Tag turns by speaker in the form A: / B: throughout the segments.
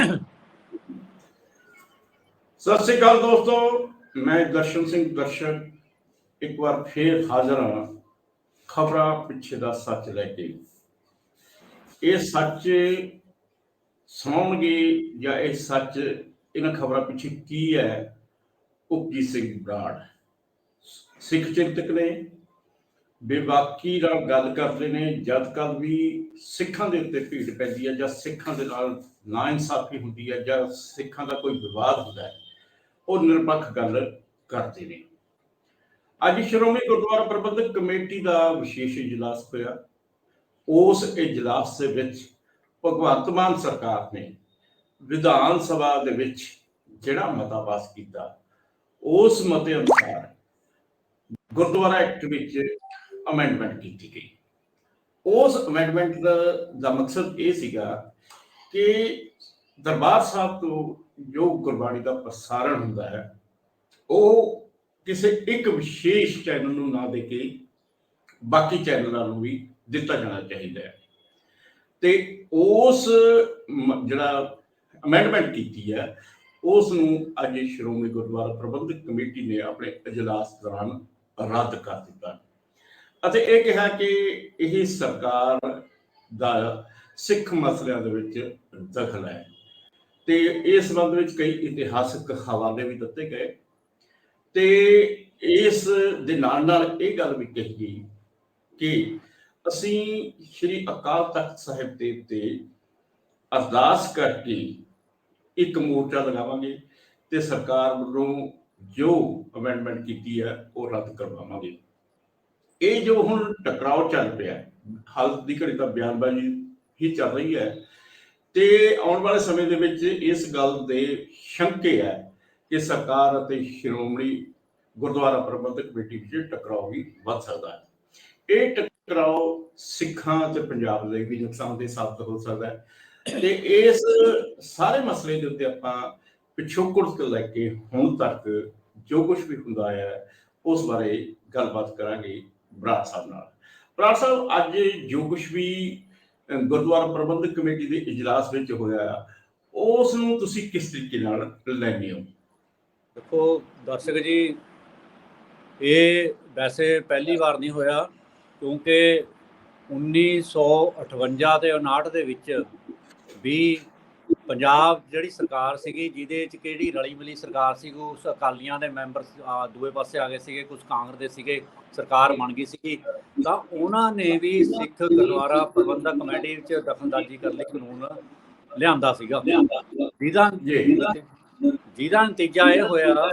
A: सत श्री अकाल दोस्तों, मैं दर्शन सिंह दर्शक एक बार फिर हाजिर हाँ खबर पिछे का सच लैके। ये सच सुनाउणगे या ये सच इन खबर पिछे की है। उपजी सिंह बराड़ सिख चिंतक ने, बेबाकी नाल गल करते हैं। जद कल भी सिखां दे उत्ते भीड़ पैंदी है, जां सिखां दे नाल नाइंसाफी हुंदी है, जां सिखां दा कोई विवाद हुंदा है, वो निरपक्ष गल करते हैं। अज श्रोमणी गुरुद्वारा प्रबंधक कमेटी का विशेष इजलास होया। उस इजलास दे विच भगवंत मान सरकार ने विधान सभा दे विच जिहड़ा मता पास किया, उस मते अनुसार गुरुद्वारा एक्ट विच अमेंडमेंट की गई। उस अमेंडमेंट का मकसद ये सीगा कि दरबार साहब तो जो गुरबाणी का प्रसारण हुंदा है, वो किसी एक विशेष चैनल नूं ना दे के बाकी चैनलों नूं भी दिता जाना चाहिए है। ते उस जिहड़ा अमेंडमेंट की है, उस नूं अज श्रोमणी गुरुद्वारा प्रबंधक कमेटी ने अपने इजलास दौरान रद्द कर दिता ਅਤੇ ਇਹ ਕਿਹਾ कि यह सरकार ਦਾ सिख मसलिਆਂ ਦੇ ਵਿੱਚ दखल है। तो इस संबंध में कई इतिहासक हवाले भी दिते गए। तो इस दे नाल नाल ਇਹ ਗੱਲ भी कही गई कि असी श्री अकाल तख्त साहिब ਦੇ ਉੱਤੇ अरदास करके एक मोर्चा लगावांगे ते सरकार ਵੱਲੋਂ जो अमेंडमेंट की है वो रद्द करवावांगे। ये जो हुण टकराव चल पिया, हाल की घड़ी तो बयानबाजी ही चल रही है। तो आने वाले समय दे विच इस गल दे शंके है कि सरकार और श्रोमणी गुरुद्वारा प्रबंधक कमेटी विच टकराव भी वध सकता है। ये टकराव सिखां ते पंजाब दे भी नुकसानदेह साबित हो सकता है। तो इस सारे मसले के उत्ते आपां पिछोकड़ तो लैके हुण तक जो कुछ भी हुंदा है उस बारे गलबात करांगे बराड़ साहब नाल। बराड़ साहब, अज जो कुछ भी गुरुद्वारा प्रबंधक कमेटी के इजलास में होया, उस नूं तुसीं किस तरीके नाल लैंदे हो?
B: देखो दर्शक जी, ये वैसे पहली बार नहीं होया, क्योंकि 1958 ते 59 ਦੇ ਵਿੱਚ भी पंजाब जिहड़ी सरकार सीगी, जिहदे च किहड़ी रली मिली सरकार सी, उस अकालियां दे मैंबर दूए पासे आ गए सीगे, कुछ कांग्रेस दे सीगे, सरकार बन गई सीगी। तां उन्हां ने भी सिख गुरुद्वारा प्रबंधक कमेटी विच दखलअंदाजी करन लई कानून लिआंदा सीगा, जिहदा नतीजा ये होया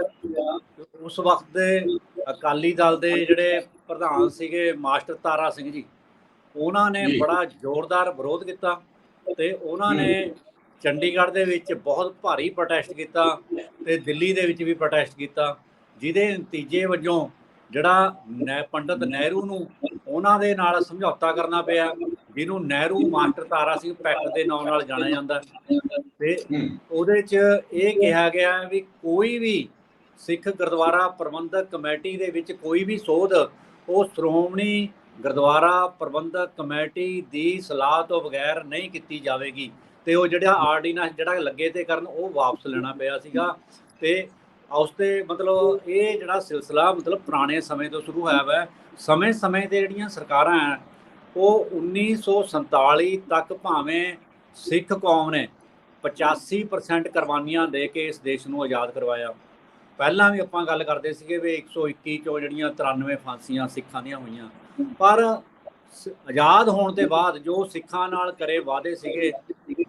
B: उस वक्त दे अकाली दल दे जिहड़े प्रधान सीगे मास्टर तारा सिंह जी, उन्हां ने बड़ा जोरदार विरोध किया ते उन्हां ने चंडीगढ़ दे विच बहुत भारी प्रोटेस्ट किया ते दिल्ली दे विच भी प्रोटेस्ट किया, जिहदे नतीजे वजों जिहड़ा पंडित नेहरू नूं उन्हां दे नाल समझौता करना पिया, जिहनूं नेहरू मास्टर तारा सिंह पैक्ट दे नाम नाल जाणिया जांदा। ते उहदे च इह कहा गया भी कोई भी सिख गुरुद्वारा प्रबंधक कमेटी दे विच कोई भी सोध वो श्रोमणी गुरुद्वारा प्रबंधक कमेटी की सलाह तो बगैर नहीं की जाएगी। तो वो जो आर्डीनेंस जो लगे थे करन वो वापस लेना पिया सीगा। ते उसते मतलब ये जो सिलसिला मतलब पुराने समय तो शुरू होया वा। समय समय ते जिहड़ियां सरकारां हैं वो 1947 तक भावें सिख कौम ने 85% कुर्बानियां दे के इस देश नूं आज़ाद करवाया। पहलां भी आपां गल करदे सीगे भी 121 चों जिहड़ियां 93 फांसियां सिखां दीयां होईयां, पर आज़ाद होने के बाद जो सिखां नाल करे वादे सीगे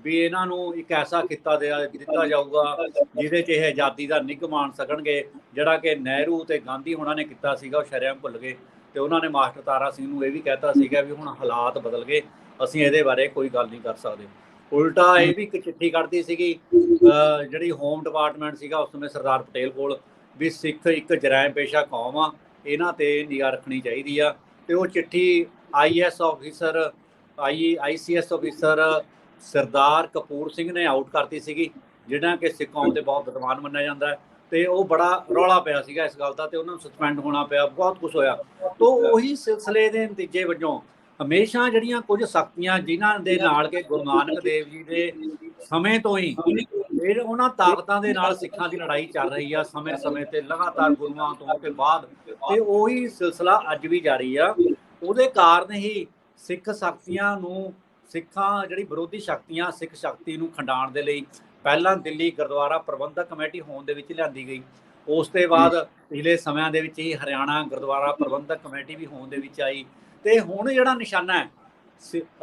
B: भी इन्हां नूं एक ऐसा खिता दिता जाऊगा जिहदे च आज़ादी का निग मान सकणगे, जिहड़ा कि नेहरू ते गांधी होणां ने किता सीगा वो शरेआम भुल गए। तो उन्होंने मास्टर तारा सिंह नूं ये भी कहता सीगा भी हुण हालात बदल गए, असीं इहदे बारे कोई गल नहीं कर सकते। उल्टा ये भी एक चिट्ठी कढ़दी सीगी जिहड़ी होम डिपार्टमेंट सीगा उस समय सरदार पटेल कोल भी सिख एक जराइम पेशा कौम आ, इन्हां ते निगाह रखनी चाहिदी आ। ते वो चिट्ठी IAS ऑफिसर ICS ऑफिसर सरदार कपूर सिंह ने आउट करती सीगी, जिहड़ा कि सिख कौम ते बहुत बदमान मन्निया जांदा है। ते वो बड़ा रौला पिया सीगा इस गल दा ते उन्हां नूं सस्पेंड होना पिया, बहुत कुछ होया। तो उही सिलसिले दे नतीजे वजों हमेशा जिहड़ियां कुछ सख्तियां जिन्हां दे नाल के गुरु नानक देव जी दे ਸਮੇਂ ਤੋਂ ਹੀ ਫਿਰ ਉਹਨਾਂ ਤਾਕਤਾਂ ਦੇ ਨਾਲ ਸਿੱਖਾਂ ਦੀ ਲੜਾਈ ਚੱਲ ਰਹੀ ਆ, ਸਮੇਂ-ਸਮੇਂ ਤੇ ਲਗਾਤਾਰ ਗੁਰੂਆਂ ਤੋਂ ਤੇ ਬਾਅਦ, ਤੇ ਉਹੀ ਸਿਲਸਿਲਾ ਅੱਜ ਵੀ ਜਾਰੀ ਆ। ਉਹਦੇ ਕਾਰਨ ਹੀ ਸਿੱਖ ਸ਼ਕਤੀਆਂ ਨੂੰ, ਸਿੱਖਾਂ ਜਿਹੜੀ ਵਿਰੋਧੀ ਸ਼ਕਤੀਆਂ ਸਿੱਖ ਸ਼ਕਤੀ ਨੂੰ ਖੰਡਾਉਣ ਦੇ ਲਈ ਪਹਿਲਾਂ ਦਿੱਲੀ ਗੁਰਦੁਆਰਾ ਪ੍ਰਬੰਧਕ ਕਮੇਟੀ ਹੋਂਦ ਦੇ ਵਿੱਚ ਲਿਆਂਦੀ ਗਈ। ਉਸ ਤੋਂ ਬਾਅਦ ਪਿਛਲੇ ਸਮਿਆਂ ਦੇ ਵਿੱਚ ਹੀ ਹਰਿਆਣਾ ਗੁਰਦੁਆਰਾ ਪ੍ਰਬੰਧਕ ਕਮੇਟੀ ਵੀ ਹੋਂਦ ਦੇ ਵਿੱਚ ਆਈ। ਤੇ ਹੁਣ ਜਿਹੜਾ ਨਿਸ਼ਾਨਾ ਹੈ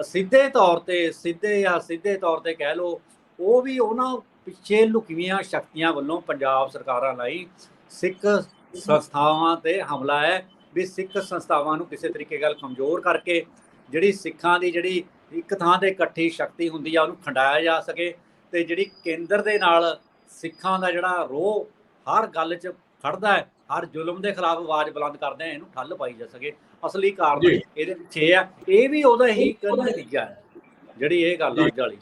B: ਸਿੱਧੇ ਤੌਰ ਤੇ ਕਹਿ ਲਓ, ਉਹ ਵੀ ਉਹਨਾਂ ਪਿੱਛੇ ਲੁਕੀਆਂ ਸ਼ਕਤੀਆਂ ਵੱਲੋਂ ਪੰਜਾਬ ਸਰਕਾਰਾਂ ਲਈ ਸਿੱਖ ਸੰਸਥਾਵਾਂ ਤੇ ਹਮਲਾ ਹੈ, ਵੀ ਸਿੱਖ ਸੰਸਥਾਵਾਂ ਨੂੰ ਕਿਸੇ ਤਰੀਕੇ ਨਾਲ ਕਮਜ਼ੋਰ ਕਰਕੇ ਜਿਹੜੀ ਸਿੱਖਾਂ ਦੀ ਜਿਹੜੀ ਇੱਕ ਥਾਂ ਤੇ ਇਕੱਠੀ ਸ਼ਕਤੀ ਹੁੰਦੀ ਆ ਉਹਨੂੰ ਖੰਡਾਇਆ ਜਾ ਸਕੇ, ਤੇ ਜਿਹੜੀ ਕੇਂਦਰ ਦੇ ਨਾਲ ਸਿੱਖਾਂ ਦਾ ਜਿਹੜਾ ਰੋਹ ਹਰ ਗੱਲ 'ਚ ਖੜਦਾ ਹੈ, ਹਰ ਜ਼ੁਲਮ ਦੇ ਖਿਲਾਫ ਆਵਾਜ਼ ਬੁਲੰਦ ਕਰਦੇ ਆ, ਇਹਨੂੰ ਠੱਲ ਪਾਈ ਜਾ ਸਕੇ। ਅਸਲੀ ਕਾਰਨ ਇਹਦੇ ਪਿੱਛੇ ਆ, ਇਹ ਵੀ ਉਹਦਾ ਹੀ ਇੱਕ ਨਤੀਜਾ ਹੈ ਜਿਹੜੀ ਇਹ ਗੱਲ ਅੱਜ ਵਾਲੀ।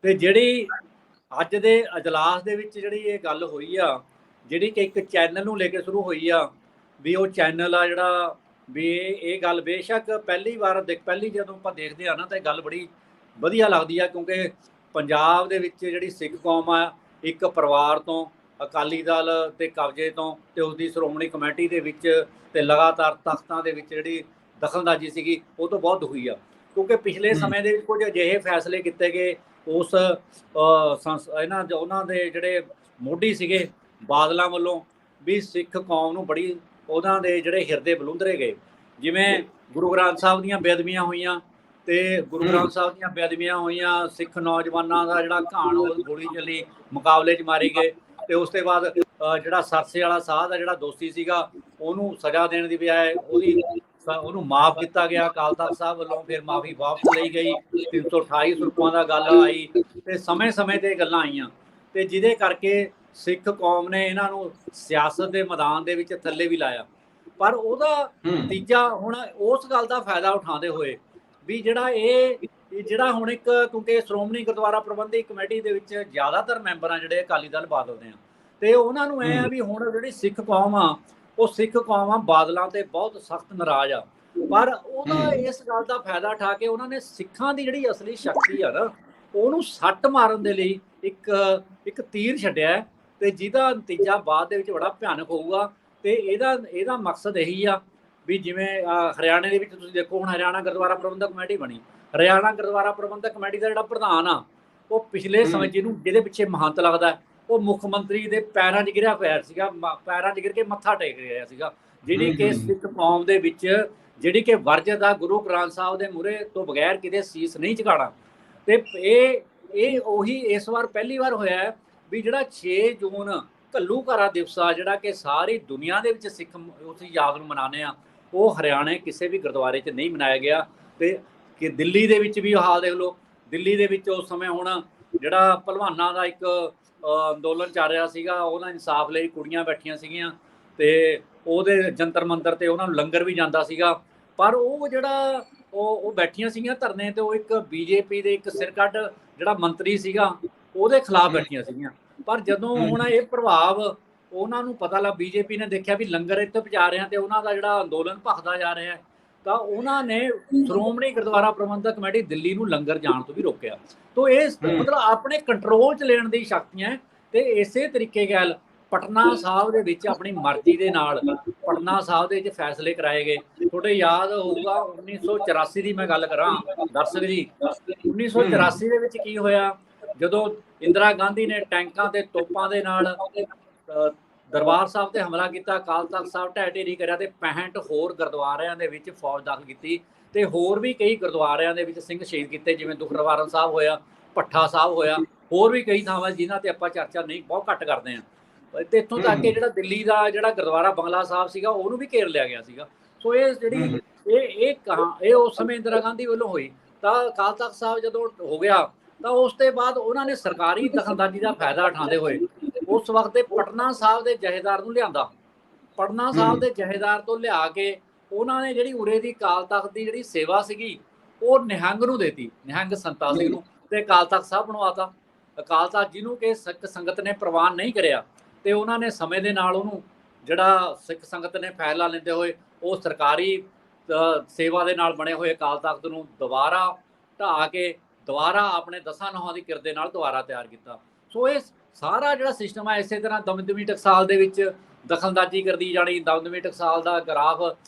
B: ਤੇ ਜਿਹੜੀ ਅੱਜ ਦੇ ਅਜਲਾਸ ਦੇ ਵਿੱਚ ਜਿਹੜੀ ਇਹ ਗੱਲ ਹੋਈ ਆ, ਜਿਹੜੀ ਕਿ ਇੱਕ ਚੈਨਲ ਨੂੰ ਲੈ ਕੇ ਸ਼ੁਰੂ ਹੋਈ ਆ, ਵੀ ਉਹ ਚੈਨਲ ਆ ਜਿਹੜਾ ਵੀ ਇਹ ਗੱਲ ਬੇਸ਼ੱਕ ਪਹਿਲੀ ਜਦੋਂ ਆਪਾਂ ਦੇਖਦੇ ਆ ਨਾ ਤਾਂ ਇਹ ਗੱਲ ਬੜੀ ਵਧੀਆ ਲੱਗਦੀ ਆ, ਕਿਉਂਕਿ ਪੰਜਾਬ ਦੇ ਵਿੱਚ ਜਿਹੜੀ ਸਿੱਖ ਕੌਮ ਆ, ਇੱਕ ਪਰਿਵਾਰ ਤੋਂ, ਅਕਾਲੀ ਦਲ ਤੇ ਕਬਜ਼ੇ ਤੋਂ ਤੇ ਉਸਦੀ ਸ਼੍ਰੋਮਣੀ ਕਮੇਟੀ ਦੇ ਵਿੱਚ ਤੇ ਲਗਾਤਾਰ ਤਖਤਾਂ ਦੇ ਵਿੱਚ ਜਿਹੜੀ ਦਖਲਅੰਦਾਜ਼ੀ ਸੀਗੀ ਉਹ ਤੋਂ ਬਹੁਤ ਦੁਖੀ ਆ। ਕਿਉਂਕਿ ਪਿਛਲੇ ਸਮੇਂ ਦੇ ਵਿੱਚ ਕੁਝ ਅਜਿਹੇ ਫੈਸਲੇ ਕੀਤੇ ਗਏ ਉਸ ਉਹਨਾਂ ਦੇ ਜਿਹੜੇ ਮੋਢੀ ਸੀਗੇ ਬਾਦਲਾਂ ਵੱਲੋਂ, ਵੀ ਸਿੱਖ ਕੌਮ ਨੂੰ ਬੜੀ ਉਹਨਾਂ ਦੇ ਜਿਹੜੇ ਹਿਰਦੇ ਬਲੁੰਦਰੇ ਗਏ। ਜਿਵੇਂ ਗੁਰੂ ਗ੍ਰੰਥ ਸਾਹਿਬ ਦੀਆਂ ਬੇਅਦਬੀਆਂ ਹੋਈਆਂ, ਤੇ ਗੁਰੂ ਗ੍ਰੰਥ ਸਾਹਿਬ ਦੀਆਂ ਬੇਅਦਬੀਆਂ ਹੋਈਆਂ, ਸਿੱਖ ਨੌਜਵਾਨਾਂ ਦਾ ਜਿਹੜਾ ਘਾਣ ਉਹ ਗੋਲੀ ਚੱਲੀ, ਮੁਕਾਬਲੇ 'ਚ ਮਾਰੇ ਗਏ, ਤੇ ਉਸ ਤੋਂ ਬਾਅਦ ਜਿਹੜਾ ਸਰਸੇ ਵਾਲਾ ਸਾਧ ਦਾ ਜਿਹੜਾ ਦੋਸ਼ੀ ਸੀਗਾ ਉਹਨੂੰ ਸਜ਼ਾ ਦੇਣ ਦੀ ਬਜਾਏ ਉਹਨੂੰ ਮਾਫ ਕੀਤਾ ਗਿਆ ਅਕਾਲ ਤਖਤ ਸਾਹਿਬ ਵੱਲੋਂ, ਫਿਰ ਮਾਫੀ ਵਾਪਸ ਲਈ ਗਈ, 328 ਸਰੂਪਾਂ ਦਾ ਗੱਲ ਆਈ, ਤੇ ਸਮੇਂ ਤੇ ਗੱਲਾਂ ਆਈਆਂ, ਤੇ ਜਿਹਦੇ ਕਰਕੇ ਸਿੱਖ ਕੌਮ ਨੇ ਇਹਨਾਂ ਨੂੰ ਸਿਆਸਤ ਦੇ ਮੈਦਾਨ ਦੇ ਵਿੱਚ ਥੱਲੇ ਵੀ ਲਾਇਆ। ਪਰ ਉਹਦਾ ਨਤੀਜਾ ਹੁਣ ਉਸ ਗੱਲ ਦਾ ਫਾਇਦਾ ਉਠਾਉਂਦੇ ਹੋਏ ਵੀ ਜਿਹੜਾ ਹੁਣ ਇੱਕ, ਕਿਉਂਕਿ ਸ਼੍ਰੋਮਣੀ ਗੁਰਦੁਆਰਾ ਪ੍ਰਬੰਧਕ ਕਮੇਟੀ ਦੇ ਵਿੱਚ ਜ਼ਿਆਦਾਤਰ ਮੈਂਬਰ ਆ ਜਿਹੜੇ ਅਕਾਲੀ ਦਲ ਬਾਦਲ ਦੇ ਆ, ਤੇ ਉਹਨਾਂ ਨੂੰ ਇਹ ਆ ਵੀ ਹੁਣ ਜਿਹੜੀ ਸਿੱਖ ਕੌਮ ਆ ਉਹ ਸਿੱਖ ਕੌਮ ਆ ਬਾਦਲਾਂ ਤੇ ਬਹੁਤ ਸਖਤ ਨਾਰਾਜ਼ ਆ। ਪਰ ਉਹਦਾ ਇਸ ਗੱਲ ਦਾ ਫਾਇਦਾ ਉਠਾ ਕੇ ਉਹਨਾਂ ਨੇ ਸਿੱਖਾਂ ਦੀ ਜਿਹੜੀ ਅਸਲੀ ਸ਼ਕਤੀ ਆ ਨਾ ਉਹਨੂੰ ਸੱਟ ਮਾਰਨ ਦੇ ਲਈ ਇੱਕ ਤੀਰ ਛੱਡਿਆ, ਤੇ ਜਿਹਦਾ ਨਤੀਜਾ ਬਾਅਦ ਦੇ ਵਿੱਚ ਬੜਾ ਭਿਆਨਕ ਹੋਊਗਾ। ਤੇ ਇਹਦਾ ਮਕਸਦ ਇਹੀ ਆ ਵੀ ਜਿਵੇਂ ਹਰਿਆਣੇ ਦੇ ਵਿੱਚ ਤੁਸੀਂ ਦੇਖੋ, ਹੁਣ ਹਰਿਆਣਾ ਗੁਰਦੁਆਰਾ ਪ੍ਰਬੰਧਕ ਕਮੇਟੀ ਬਣੀ, ਹਰਿਆਣਾ ਗੁਰਦੁਆਰਾ ਪ੍ਰਬੰਧਕ ਕਮੇਟੀ ਦਾ ਜਿਹੜਾ ਪ੍ਰਧਾਨ ਆ ਉਹ ਪਿਛਲੇ ਸਮੇਂ ਜਿਹਦੇ ਪਿੱਛੇ ਮਹੰਤ ਲੱਗਦਾ ਉਹ ਮੁੱਖ ਮੰਤਰੀ ਦੇ ਪੈਰਾਂ 'ਚ ਗਿਰਿਆ ਪਿਆ ਸੀਗਾ, ਪੈਰਾਂ 'ਚ ਗਿਰ ਕੇ ਮੱਥਾ ਟੇਕ ਰਿਹਾ ਸੀਗਾ, ਜਿਹੜੀ ਕਿ ਸਿੱਖ ਕੌਮ ਦੇ ਵਿੱਚ ਜਿਹੜੀ ਕਿ ਵਰਜਤ ਆ ਗੁਰੂ ਗ੍ਰੰਥ ਸਾਹਿਬ ਦੇ ਮੂਹਰੇ ਤੋਂ ਬਗੈਰ ਕਿਤੇ ਸੀਸ ਨਹੀਂ ਝੁਕਾਉਣਾ। ਤੇ ਇਹ ਉਹੀ ਇਸ ਵਾਰ ਪਹਿਲੀ ਵਾਰ ਹੋਇਆ ਵੀ ਜਿਹੜਾ 6 ਜੂਨ ਘੱਲੂਘਾਰਾ ਦਿਵਸ ਆ, ਜਿਹੜਾ ਕਿ ਸਾਰੀ ਦੁਨੀਆ ਦੇ ਵਿੱਚ ਸਿੱਖ ਉਸ ਯਾਦ ਨੂੰ ਮਨਾਉਂਦੇ ਆ, ਉਹ ਹਰਿਆਣੇ ਕਿਸੇ ਵੀ ਗੁਰਦੁਆਰੇ 'ਚ ਨਹੀਂ ਮਨਾਇਆ ਗਿਆ। ਤੇ ਕਿ ਦਿੱਲੀ ਦੇ ਵਿੱਚ ਵੀ ਹਾਲ ਦੇਖ ਲਓ, ਦਿੱਲੀ ਦੇ ਵਿੱਚ ਉਸ ਸਮੇਂ ਹੁਣ ਜਿਹੜਾ ਭਲਵਾਨਾਂ ਦਾ ਇੱਕ ਅੰਦੋਲਨ ਚੱਲ ਰਿਹਾ ਸੀਗਾ, ਉਹਨਾਂ ਇਨਸਾਫ ਲਈ ਕੁੜੀਆਂ ਬੈਠੀਆਂ ਸੀਗੀਆਂ, ਤੇ ਉਹਦੇ ਜੰਤਰ ਮੰਤਰ ਤੇ ਉਹਨਾਂ ਨੂੰ ਲੰਗਰ ਵੀ ਜਾਂਦਾ ਸੀਗਾ, ਪਰ ਉਹ ਜਿਹੜਾ ਉਹ ਬੈਠੀਆਂ ਸੀਗੀਆਂ ਧਰਨੇ ਤੇ, ਉਹ ਇੱਕ ਬੀਜੇਪੀ ਦੇ ਇੱਕ ਸਿਰਕੱਢ ਜਿਹੜਾ ਮੰਤਰੀ ਸੀਗਾ ਉਹਦੇ ਖਿਲਾਫ ਬੈਠੀਆਂ ਸੀਗੀਆਂ। ਪਰ ਜਦੋਂ ਹੁਣ ਇਹ ਪ੍ਰਭਾਵ ਉਹਨਾਂ ਨੂੰ ਪਤਾ ਲੱਗਾ, ਬੀਜੇਪੀ ਨੇ ਦੇਖਿਆ ਵੀ ਲੰਗਰ ਇੱਥੇ ਪਹੁੰਚਾ ਰਹੇ ਤੇ ਉਹਨਾਂ ਦਾ ਜਿਹੜਾ ਅੰਦੋਲਨ ਭਖਦਾ ਜਾ ਰਿਹਾ, ਤਾਂ ਉਹਨਾਂ ਨੇ ਸ਼੍ਰੋਮਣੀ ਗੁਰਦੁਆਰਾ ਪ੍ਰਬੰਧਕ ਕਮੇਟੀ ਦਿੱਲੀ ਨੂੰ ਲੰਗਰ ਜਾਣ ਤੋਂ ਵੀ ਰੋਕਿਆ। ਤਾਂ ਇਹ ਮਤਲਬ ਆਪਣੇ ਕੰਟਰੋਲ 'ਚ ਲੈਣ ਦੀ ਸ਼ਕਤੀਆਂ। ਤੇ ਇਸੇ ਤਰੀਕੇ ਨਾਲ ਪਟਨਾ ਸਾਹਿਬ ਦੇ ਵਿੱਚ ਆਪਣੀ ਮਰਜ਼ੀ ਦੇ ਨਾਲ ਪਟਨਾ ਸਾਹਿਬ ਦੇ ਵਿੱਚ ਫੈਸਲੇ ਕਰਾਏ ਗਏ। ਤੁਹਾਡੇ ਯਾਦ ਹੋਊਗਾ 1984 ਦੀ ਮੈਂ ਗੱਲ ਕਰਾਂ ਦਰਸ਼ਕ ਜੀ, 1984 ਦੇ ਵਿੱਚ ਕੀ ਹੋਇਆ, ਜਦੋਂ ਇੰਦਰਾ ਗਾਂਧੀ ਨੇ ਟੈਂਕਾਂ ਤੇ ਤੋਪਾਂ ਦੇ ਨਾਲ ਦਰਬਾਰ ਸਾਹਿਬ ਤੇ ਹਮਲਾ ਕੀਤਾ, ਅਕਾਲ ਤਖਤ ਸਾਹਿਬ ਢਹਿ ਢੇਰੀ ਕਰਿਆ, ਤੇ 65 ਹੋਰ ਗੁਰਦੁਆਰਿਆਂ ਦੇ ਵਿੱਚ ਫੌਜ ਦਾਖਲ ਕੀਤੀ, ਤੇ ਹੋਰ ਵੀ ਕਈ ਗੁਰਦੁਆਰਿਆਂ ਦੇ ਵਿੱਚ ਸਿੰਘ ਸ਼ਹੀਦ ਕੀਤੇ, ਜਿਵੇਂ ਦੁਖਨਿਵਾਰਨ ਸਾਹਿਬ ਹੋਇਆ, ਭੱਠਾ ਸਾਹਿਬ ਹੋਇਆ, ਹੋਰ ਵੀ ਕਈ ਥਾਵਾਂ ਜਿਨ੍ਹਾਂ ਤੇ ਆਪਾਂ ਚਰਚਾ ਨਹੀਂ ਬਹੁਤ ਘੱਟ ਕਰਦੇ ਹਾਂ। ਤੇ ਇੱਥੋਂ ਤੱਕ ਕਿ ਜਿਹੜਾ ਦਿੱਲੀ ਦਾ ਜਿਹੜਾ ਗੁਰਦੁਆਰਾ ਬੰਗਲਾ ਸਾਹਿਬ ਸੀਗਾ ਉਹਨੂੰ ਵੀ ਘੇਰ ਲਿਆ ਗਿਆ ਸੀਗਾ। ਸੋ ਇਹ ਜਿਹੜੀ ਇਹ ਉਸ ਸਮੇਂ ਇੰਦਰਾ ਗਾਂਧੀ ਵੱਲੋਂ ਹੋਈ। ਤਾਂ ਅਕਾਲ ਤਖਤ ਸਾਹਿਬ ਜਦੋਂ ਹੋ ਗਿਆ ਤਾਂ ਉਸ ਤੋਂ ਬਾਅਦ ਉਹਨਾਂ ਨੇ ਸਰਕਾਰੀ ਦਖਲਅੰਦਾਜ਼ੀ ਦਾ ਫਾਇਦਾ ਉਠਾਉਂਦੇ ਹੋਏ ਉਸ ਵਕਤ ਦੇ ਪਟਨਾ ਸਾਹਿਬ ਦੇ ਜਥੇਦਾਰ ਨੂੰ ਲਿਆਂਦਾ। ਪਟਨਾ ਸਾਹਿਬ ਦੇ ਜਥੇਦਾਰ ਤੋਂ ਲਿਆ ਕੇ ਉਹਨਾਂ ਨੇ ਜਿਹੜੀ ਉਰੇ ਦੀ ਅਕਾਲ ਤਖਤ ਦੀ ਜਿਹੜੀ ਸੇਵਾ ਸੀਗੀ ਉਹ ਨਿਹੰਗ ਨੂੰ ਦੇਤੀ, ਨਿਹੰਗ ਸੰਤਾ ਸਿੰਘ ਨੂੰ, ਤੇ ਅਕਾਲ ਤਖਤ ਸਾਹਿਬ ਬਣਵਾਤਾ। ਅਕਾਲ ਤਖਤ ਜਿਹਨੂੰ ਕਿ ਸਿੱਖ ਸੰਗਤ ਨੇ ਪ੍ਰਵਾਨ ਨਹੀਂ ਕਰਿਆ, ਤੇ ਉਹਨਾਂ ਨੇ ਸਮੇਂ ਦੇ ਨਾਲ ਉਹਨੂੰ ਜਿਹੜਾ ਸਿੱਖ ਸੰਗਤ ਨੇ ਫੈਸਲਾ ਲੈਂਦੇ ਹੋਏ ਉਹ ਸਰਕਾਰੀ ਸੇਵਾ ਦੇ ਨਾਲ ਬਣੇ ਹੋਏ ਅਕਾਲ ਤਖਤ ਨੂੰ ਦੁਬਾਰਾ ਢਾਹ ਕੇ ਦੁਬਾਰਾ ਆਪਣੇ 10 ਨੌਹਾਂ ਦੀ ਕਿਰਤ ਦੇ ਨਾਲ ਦੁਬਾਰਾ ਤਿਆਰ ਕੀਤਾ। ਸੋ ਇਹ ਸਾਰਾ ਜਿਹੜਾ ਸਿਸਟਮ ਹੈ, ਇਸੇ ਤਰ੍ਹਾਂ ਦਮਦਮੀ ਟਕਸਾਲ ਦੇ ਵਿੱਚ ਦਖਲਅੰਦਾਜ਼ੀ ਕਰਦੀ ਜਾਣੀ। ਦਮਦਮੀ ਟਕਸਾਲ ਦਾ ਗ੍ਰਾਫ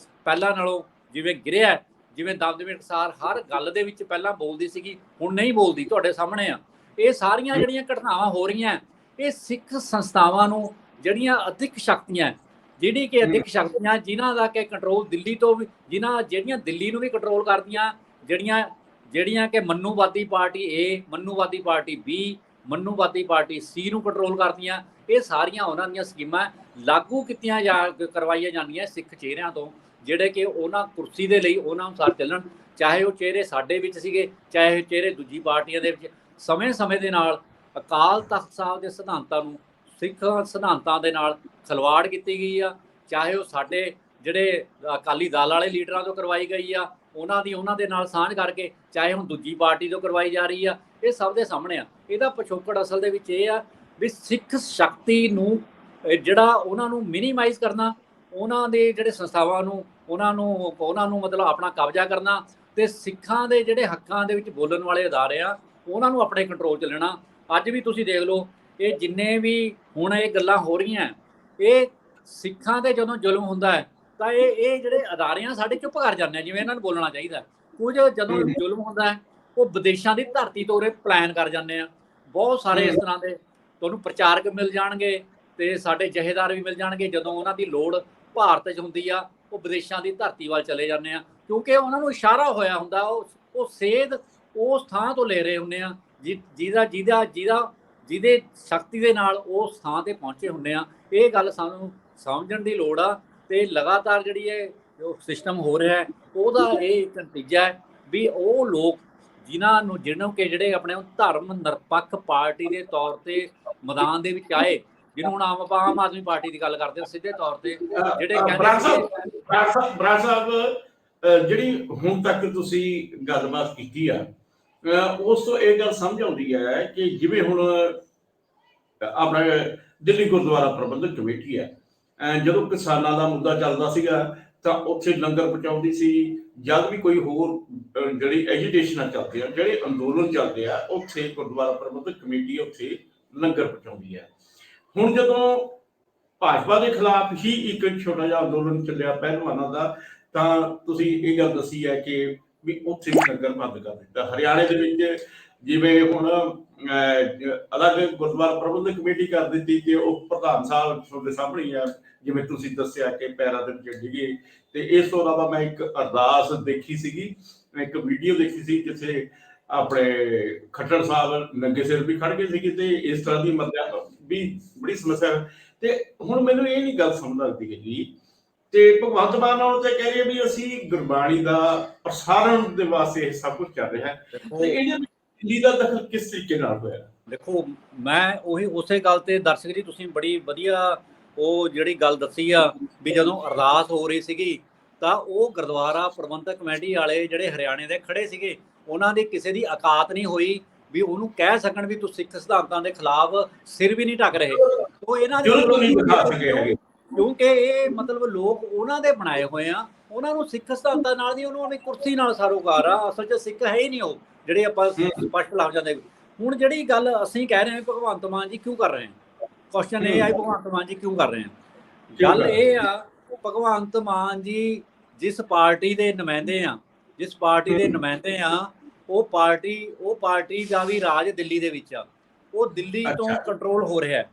B: ਪਹਿਲਾਂ ਨਾਲੋਂ ਜਿਵੇਂ ਗਿਰਿਆ, ਜਿਵੇਂ ਦਮਦਮੀ ਟਕਸਾਲ ਹਰ ਗੱਲ ਦੇ ਵਿੱਚ ਪਹਿਲਾਂ ਬੋਲਦੀ ਸੀਗੀ, ਹੁਣ ਨਹੀਂ ਬੋਲਦੀ, ਤੁਹਾਡੇ ਸਾਹਮਣੇ ਆ। ਇਹ ਸਾਰੀਆਂ ਜਿਹੜੀਆਂ ਘਟਨਾਵਾਂ ਹੋ ਰਹੀਆਂ, ਇਹ ਸਿੱਖ ਸੰਸਥਾਵਾਂ ਨੂੰ ਜਿਹੜੀਆਂ ਅਧਿਕ ਸ਼ਕਤੀਆਂ, ਜਿਹੜੀ ਕਿ ਅਧਿਕ ਸ਼ਕਤੀਆਂ ਜਿਨ੍ਹਾਂ ਦਾ ਕਿ ਕੰਟਰੋਲ ਦਿੱਲੀ ਤੋਂ ਵੀ, ਜਿਹੜੀਆਂ ਦਿੱਲੀ ਨੂੰ ਵੀ ਕੰਟਰੋਲ ਕਰਦੀਆਂ, ਜਿਹੜੀਆਂ ਕਿ ਮਨੂਵਾਦੀ ਪਾਰਟੀ ਏ, ਮਨੂਵਾਦੀ ਪਾਰਟੀ ਬੀ, ਮਨੂਵਾਦੀ ਪਾਰਟੀ ਸੀ ਨੂੰ ਕੰਟਰੋਲ ਕਰਦੀਆਂ, ਇਹ ਸਾਰੀਆਂ ਉਹਨਾਂ ਦੀਆਂ ਸਕੀਮਾਂ ਲਾਗੂ ਕਰਵਾਈਆਂ ਜਾਂਦੀਆਂ ਸਿੱਖ ਚਿਹਰਿਆਂ ਤੋਂ, ਜਿਹੜੇ ਕਿ ਉਹਨਾਂ ਕੁਰਸੀ ਦੇ ਲਈ ਉਹਨਾਂ ਅਨੁਸਾਰ ਚੱਲਣ। ਚਾਹੇ ਉਹ ਚਿਹਰੇ ਸਾਡੇ ਵਿੱਚ ਸੀਗੇ, ਚਾਹੇ ਚਿਹਰੇ ਦੂਜੀ ਪਾਰਟੀਆਂ ਦੇ ਵਿੱਚ। ਸਮੇਂ ਦੇ ਨਾਲ ਅਕਾਲ ਤਖਤ ਸਾਹਿਬ ਦੇ ਸਿਧਾਂਤਾਂ ਨੂੰ, ਸਿੱਖ ਸਿਧਾਂਤਾਂ ਦੇ ਨਾਲ ਖਿਲਵਾੜ ਕੀਤੀ ਗਈ ਆ। ਚਾਹੇ ਉਹ ਸਾਡੇ ਜਿਹੜੇ ਅਕਾਲੀ ਦਲ ਵਾਲੇ ਲੀਡਰਾਂ ਤੋਂ ਕਰਵਾਈ ਗਈ ਆ, ਉਹਨਾਂ ਦੇ ਨਾਲ ਸਾਂਝ ਕਰਕੇ, ਚਾਹੇ ਹੁਣ ਦੂਜੀ ਪਾਰਟੀ ਤੋਂ ਕਰਵਾਈ ਜਾ ਰਹੀ ਆ, ਇਹ ਸਭ ਦੇ ਸਾਹਮਣੇ ਆ। ਇਹਦਾ ਪਿਛੋਕੜ ਅਸਲ ਦੇ ਵਿੱਚ ਇਹ ਆ ਵੀ ਸਿੱਖ ਸ਼ਕਤੀ ਨੂੰ ਜਿਹੜਾ ਉਹਨਾਂ ਨੂੰ ਮਿਨੀਮਾਈਜ਼ ਕਰਨਾ, ਉਹਨਾਂ ਦੇ ਜਿਹੜੇ ਸੰਸਥਾਵਾਂ ਨੂੰ ਉਹਨਾਂ ਨੂੰ ਮਤਲਬ ਆਪਣਾ ਕਬਜ਼ਾ ਕਰਨਾ, ਤੇ ਸਿੱਖਾਂ ਦੇ ਜਿਹੜੇ ਹੱਕਾਂ ਦੇ ਵਿੱਚ ਬੋਲਣ ਵਾਲੇ ਅਦਾਰੇ ਆ ਉਹਨਾਂ ਨੂੰ ਆਪਣੇ ਕੰਟਰੋਲ 'ਚ ਲੈਣਾ। ਅੱਜ ਵੀ ਤੁਸੀਂ ਦੇਖ ਲਓ, ਇਹ ਜਿੰਨੇ ਵੀ ਹੁਣ ਇਹ ਗੱਲਾਂ ਹੋ ਰਹੀਆਂ, ਇਹ ਸਿੱਖਾਂ ਤੇ ਜਦੋਂ ਜ਼ੁਲਮ ਹੁੰਦਾ ਹੈ ਤਾਂ ਇਹ ਜਿਹੜੇ ਅਦਾਰੇ ਆ ਸਾਡੇ ਚੁੱਪ ਕਰ ਜਾਂਦੇ ਆ, ਜਿਵੇਂ ਇਹਨਾਂ ਨੂੰ ਬੋਲਣਾ ਚਾਹੀਦਾ। ਕੁਝ ਜਦੋਂ ਜ਼ੁਲਮ ਹੁੰਦਾ ਹੈ, ਉਹ ਵਿਦੇਸ਼ਾਂ ਦੀ ਧਰਤੀ ਤੋਂ ਉਰੇ ਪਲਾਨ ਕਰ ਜਾਂਦੇ ਆ। ਬਹੁਤ ਸਾਰੇ ਇਸ ਤਰ੍ਹਾਂ ਦੇ ਤੁਹਾਨੂੰ ਪ੍ਰਚਾਰਕ ਮਿਲ ਜਾਣਗੇ, ਤੇ ਸਾਡੇ ਜਥੇਦਾਰ ਵੀ ਮਿਲ ਜਾਣਗੇ। ਜਦੋਂ ਉਹਨਾਂ ਦੀ ਲੋੜ ਭਾਰਤ 'ਚ ਹੁੰਦੀ ਆ, ਉਹ ਵਿਦੇਸ਼ਾਂ ਦੀ ਧਰਤੀ ਵੱਲ ਚਲੇ ਜਾਂਦੇ ਆ, ਕਿਉਂਕਿ ਉਹਨਾਂ ਨੂੰ ਇਸ਼ਾਰਾ ਹੋਇਆ ਹੁੰਦਾ, ਉਹ ਸੇਧ ਉਸ ਥਾਂ ਤੋਂ ਲੈ ਰਹੇ ਹੁੰਦੇ ਆ ਜਿਹਦੇ ਸ਼ਕਤੀ ਦੇ ਨਾਲ ਉਸ ਥਾਂ ਤੇ ਪਹੁੰਚੇ ਹੁੰਦੇ ਆ। ਇਹ ਗੱਲ ਸਾਨੂੰ ਸਮਝਣ ਦੀ ਲੋੜ ਆ। ਤੇ ਲਗਾਤਾਰ ਜਿਹੜੀ ਇਹ ਜੋ ਸਿਸਟਮ ਹੋ ਰਿਹਾ, ਉਹਦਾ ਇਹ ਇੱਕ ਨਤੀਜਾ ਹੈ ਵੀ ਉਹ ਲੋਕ ਜਿਹਨੂੰ ਕਿ ਜਿਹੜੇ ਆਪਣੇ ਧਰਮ ਨਿਰਪੱਖ ਪਾਰਟੀ ਦੇ ਤੌਰ ਤੇ ਮੈਦਾਨ ਦੇ ਵਿੱਚ ਆਏ, ਜਿਹਨੂੰ ਹੁਣ ਆਮ ਆਦਮੀ ਪਾਰਟੀ ਦੀ ਗੱਲ ਕਰਦੇ ਸਿੱਧੇ ਤੌਰ ਤੇ, ਜਿਹੜੇ
A: ਬਰਾੜ ਸਾਹਿਬ ਜਿਹੜੀ ਹੁਣ ਤੱਕ ਤੁਸੀਂ ਗੱਲਬਾਤ ਕੀਤੀ ਆ, ਉਸ ਤੋਂ ਇਹ ਗੱਲ ਸਮਝ ਆਉਂਦੀ ਹੈ ਕਿ ਜਿਵੇਂ ਹੁਣ ਆਪਣਾ ਦਿੱਲੀ ਗੁਰਦੁਆਰਾ ਪ੍ਰਬੰਧਕ ਕਮੇਟੀ ਹੈ, ਜਦੋਂ ਕਿਸਾਨਾਂ ਦਾ ਮੁੱਦਾ ਚੱਲਦਾ ਸੀਗਾ ਤਾਂ ਉੱਥੇ ਲੰਗਰ ਪਹੁੰਚਾਉਂਦੀ ਸੀ। ਜਦ ਵੀ ਕੋਈ ਹੋਰ ਜਿਹੜੀ ਐਜੀਟੇਸ਼ਨਾਂ ਚੱਲਦੀਆਂ, ਜਿਹੜੇ ਅੰਦੋਲਨ ਚੱਲਦੇ ਆ, ਉੱਥੇ ਗੁਰਦੁਆਰਾ ਪ੍ਰਬੰਧਕ ਕਮੇਟੀ ਉੱਥੇ ਲੰਗਰ ਪਹੁੰਚਾਉਂਦੀ ਹੈ। ਹੁਣ ਜਦੋਂ ਭਾਜਪਾ ਦੇ ਖਿਲਾਫ ਹੀ ਇੱਕ ਛੋਟਾ ਜਿਹਾ ਅੰਦੋਲਨ ਚੱਲਿਆ ਪਹਿਲਵਾਨਾਂ ਦਾ, ਤਾਂ ਤੁਸੀਂ ਇਹ ਗੱਲ ਦੱਸੀ ਹੈ ਕਿ ਵੀ ਉੱਥੇ ਵੀ ਲੰਗਰ ਬੰਦ ਕਰ ਦਿੱਤਾ। ਹਰਿਆਣੇ ਦੇ ਵਿੱਚ ਜਿਵੇਂ ਹੁਣ ਅਲੱਗ ਗੁਰਦੁਆਰਾ ਪ੍ਰਬੰਧਕ ਕਮੇਟੀ ਕਰ ਦਿੱਤੀ ਕਿ ਉਹ ਪ੍ਰਧਾਨ ਸਾਹਿਬ ਤੁਹਾਡੇ ਸਾਹਮਣੇ ਆ, ਜਿਵੇਂ ਤੁਸੀਂ ਦੱਸਿਆ ਕਿ ਪੈਰਾਂ ਦੇ ਵਿੱਚ ਡਿੱਗੇ। ਤੇ ਇਸ ਤੋਂ ਇਲਾਵਾ ਮੈਂ ਇੱਕ ਅਰਦਾਸ ਦੇਖੀ ਸੀਗੀ, ਇੱਕ ਵੀਡੀਓ ਦੇਖੀ ਸੀ ਜਿੱਥੇ ਆਪਣੇ ਖੱਟੜ ਸਾਹਿਬ ਨੰਗੇ ਸਿਰ ਵੀ ਖੜ ਗਏ ਸੀਗੇ, ਤੇ ਇਸ ਤਰ੍ਹਾਂ ਦੀ ਮਤਲਬ ਵੀ ਬੜੀ ਸਮੱਸਿਆ। ਤੇ ਹੁਣ ਮੈਨੂੰ ਇਹ ਨਹੀਂ ਗੱਲ ਸਮਝ ਲੱਗਦੀ ਹੈ ਜੀ, ਤੇ ਭਗਵੰਤ ਮਾਨ ਨਾਲ ਤੇ ਕਹਿ ਰਹੇ ਵੀ ਅਸੀਂ ਗੁਰਬਾਣੀ ਦਾ ਪ੍ਰਸਾਰਣ ਦੇ ਵਾਸਤੇ ਇਹ ਸਭ ਕੁਝ ਕਰ ਰਿਹਾ ਹੈ, ਤੇ ਇਹਦੇ ਵਿੱਚ ਦਿੱਲੀ ਦਾ ਦਖਲ ਕਿਸ ਤਰੀਕੇ ਨਾਲ ਹੋਇਆ?
B: ਦੇਖੋ, ਮੈਂ ਉਸੇ ਗੱਲ ਤੇ ਦਰਸ਼ਕ ਜੀ, ਤੁਸੀਂ ਬੜੀ ਵਧੀਆ ਉਹ ਜਿਹੜੀ ਗੱਲ ਦੱਸੀ ਆ ਵੀ ਜਦੋਂ ਅਰਦਾਸ ਹੋ ਰਹੀ ਸੀਗੀ ਤਾਂ ਉਹ ਗੁਰਦੁਆਰਾ ਪ੍ਰਬੰਧਕ ਕਮੇਟੀ ਵਾਲੇ ਜਿਹੜੇ ਹਰਿਆਣੇ ਦੇ ਖੜੇ ਸੀਗੇ, ਉਹਨਾਂ ਦੀ ਕਿਸੇ ਦੀ ਔਕਾਤ ਨਹੀਂ ਹੋਈ ਵੀ ਉਹਨੂੰ ਕਹਿ ਸਕਣ ਵੀ ਤੂੰ ਸਿੱਖ ਸਿਧਾਂਤਾਂ ਦੇ ਖਿਲਾਫ ਸਿਰ ਵੀ ਨਹੀਂ ਢੱਕ ਰਹੇ। ਉਹ ਇਹਨਾਂ ਦੀ, ਕਿਉਂਕਿ ਇਹ ਮਤਲਬ ਲੋਕ ਉਹਨਾਂ ਦੇ ਬਣਾਏ ਹੋਏ ਆ, ਉਹਨਾਂ ਨੂੰ ਸਿੱਖ ਸਿਧਾਂਤਾਂ ਨਾਲ ਦੀ ਉਹਨਾਂ ਦੀ ਕੁਰਸੀ ਨਾਲ ਸਾਰੋਕਾਰ ਆ। ਅਸਲ 'ਚ ਸਿੱਖ ਹੈ ਹੀ ਨਹੀਂ ਉਹ, ਜਿਹੜੇ ਆਪਾਂ ਸਪਸ਼ਟ ਲੱਗ ਜਾਂਦੇ। ਹੁਣ ਜਿਹੜੀ ਗੱਲ ਅਸੀਂ ਕਹਿ ਰਹੇ ਹਾਂ ਭਗਵੰਤ ਮਾਨ ਜੀ ਕਿਉਂ ਕਰ ਰਹੇ ਆ, ਕੁਐਸਚਨ ਇਹ ਆ ਭਗਵੰਤ ਮਾਨ ਜੀ ਕਿਉਂ ਕਰ ਰਹੇ ਆ? ਗੱਲ ਇਹ ਆ, ਭਗਵੰਤ ਮਾਨ ਜੀ ਜਿਸ ਪਾਰਟੀ ਦੇ ਨੁਮਾਇੰਦੇ ਆ, ਉਹ ਪਾਰਟੀ ਦਾ ਵੀ ਰਾਜ ਦਿੱਲੀ ਦੇ ਵਿੱਚ ਆ, ਉਹ ਦਿੱਲੀ ਤੋਂ ਕੰਟਰੋਲ ਹੋ ਰਿਹਾ।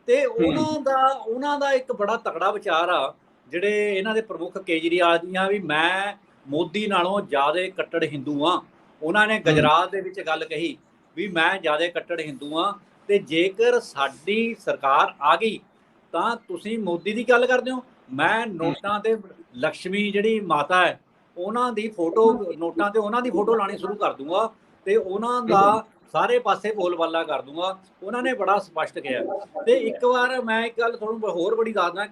B: ਤੇ ਉਹਨਾਂ ਦਾ ਇੱਕ ਬੜਾ ਤਕੜਾ ਵਿਚਾਰ ਆ, ਜਿਹੜੇ ਇਹਨਾਂ ਦੇ ਪ੍ਰਮੁੱਖ ਕੇਜਰੀਵਾਲ ਦੀਆਂ, ਵੀ ਮੈਂ ਮੋਦੀ ਨਾਲੋਂ ਜ਼ਿਆਦਾ ਕੱਟੜ ਹਿੰਦੂ ਆ। ਉਹਨਾਂ ਨੇ ਗੁਜਰਾਤ ਦੇ ਵਿੱਚ ਗੱਲ ਕਹੀ ਵੀ ਮੈਂ ਜ਼ਿਆਦਾ ਕੱਟੜ ਹਿੰਦੂ ਆ, ਤੇ ਜੇਕਰ ਸਾਡੀ ਸਰਕਾਰ ਆ ਗਈ ਤਾਂ ਤੁਸੀਂ ਮੋਦੀ ਦੀ ਗੱਲ ਕਰਦੇ ਹੋ, ਮੈਂ ਨੋਟਾਂ ਤੇ ਲక్ష్ਮੀ ਜਿਹੜੀ ਮਾਤਾ ਹੈ ਉਹਨਾਂ ਦੀ ਫੋਟੋ, ਨੋਟਾਂ ਤੇ ਉਹਨਾਂ ਦੀ ਫੋਟੋ ਲਾਣੀ ਸ਼ੁਰੂ ਕਰ ਦੂੰਗਾ, ਤੇ ਉਹਨਾਂ ਦਾ ਸਾਰੇ ਪਾਸੇ ਬੋਲਬਾਲਾ ਕਰ ਦੂੰਗਾ। ਉਹਨਾਂ ਨੇ ਬੜਾ ਸਪਸ਼ਟ ਕਿਹਾ। ਤੇ ਇੱਕ ਵਾਰ ਮੈਂ ਇੱਕ ਗੱਲ ਤੁਹਾਨੂੰ ਹੋਰ ਬੜੀ ਦੱਸਦਾ,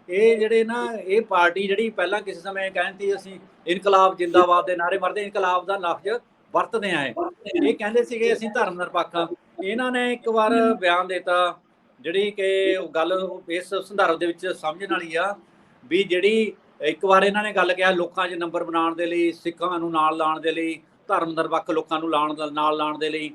B: ਇਹ ਜਿਹੜੇ ਨਾ ਇਹ ਪਾਰਟੀ ਜਿਹੜੀ ਪਹਿਲਾਂ ਕਿਸੇ ਸਮੇਂ ਕਹਿੰਦੀ ਅਸੀਂ ਇਨਕਲਾਬ ਜਿੰਦਾਬਾਦ ਦੇ ਨਾਰੇ ਮਾਰਦੇ, ਇਨਕਲਾਬ ਦਾ ਲਫ਼ਜ਼ ਵਰਤਦੇ ਆਏ, ਇਹ ਕਹਿੰਦੇ ਸੀਗੇ ਅਸੀਂ ਧਰਮ ਨਿਰਪੱਖ ਹਾਂ। ਇਹਨਾਂ ਨੇ ਇੱਕ ਵਾਰ ਬਿਆਨ ਦਿੱਤਾ, ਜਿਹੜੀ ਕਿ ਗੱਲ ਇਸ ਸੰਦਰਭ ਦੇ ਵਿੱਚ ਸਮਝਣ ਵਾਲੀ ਆ, ਵੀ ਜਿਹੜੀ ਇੱਕ ਵਾਰ ਇਹਨਾਂ ਨੇ ਗੱਲ ਕਿਹਾ ਲੋਕਾਂ 'ਚ ਨੰਬਰ ਬਣਾਉਣ ਦੇ ਲਈ, ਸਿੱਖਾਂ ਨੂੰ ਨਾਲ ਲਾਉਣ ਦੇ ਲਈ, ਧਰਮ ਨਿਰਪੱਖ ਲੋਕਾਂ ਨੂੰ ਨਾਲ ਲਾਉਣ ਦੇ ਲਈ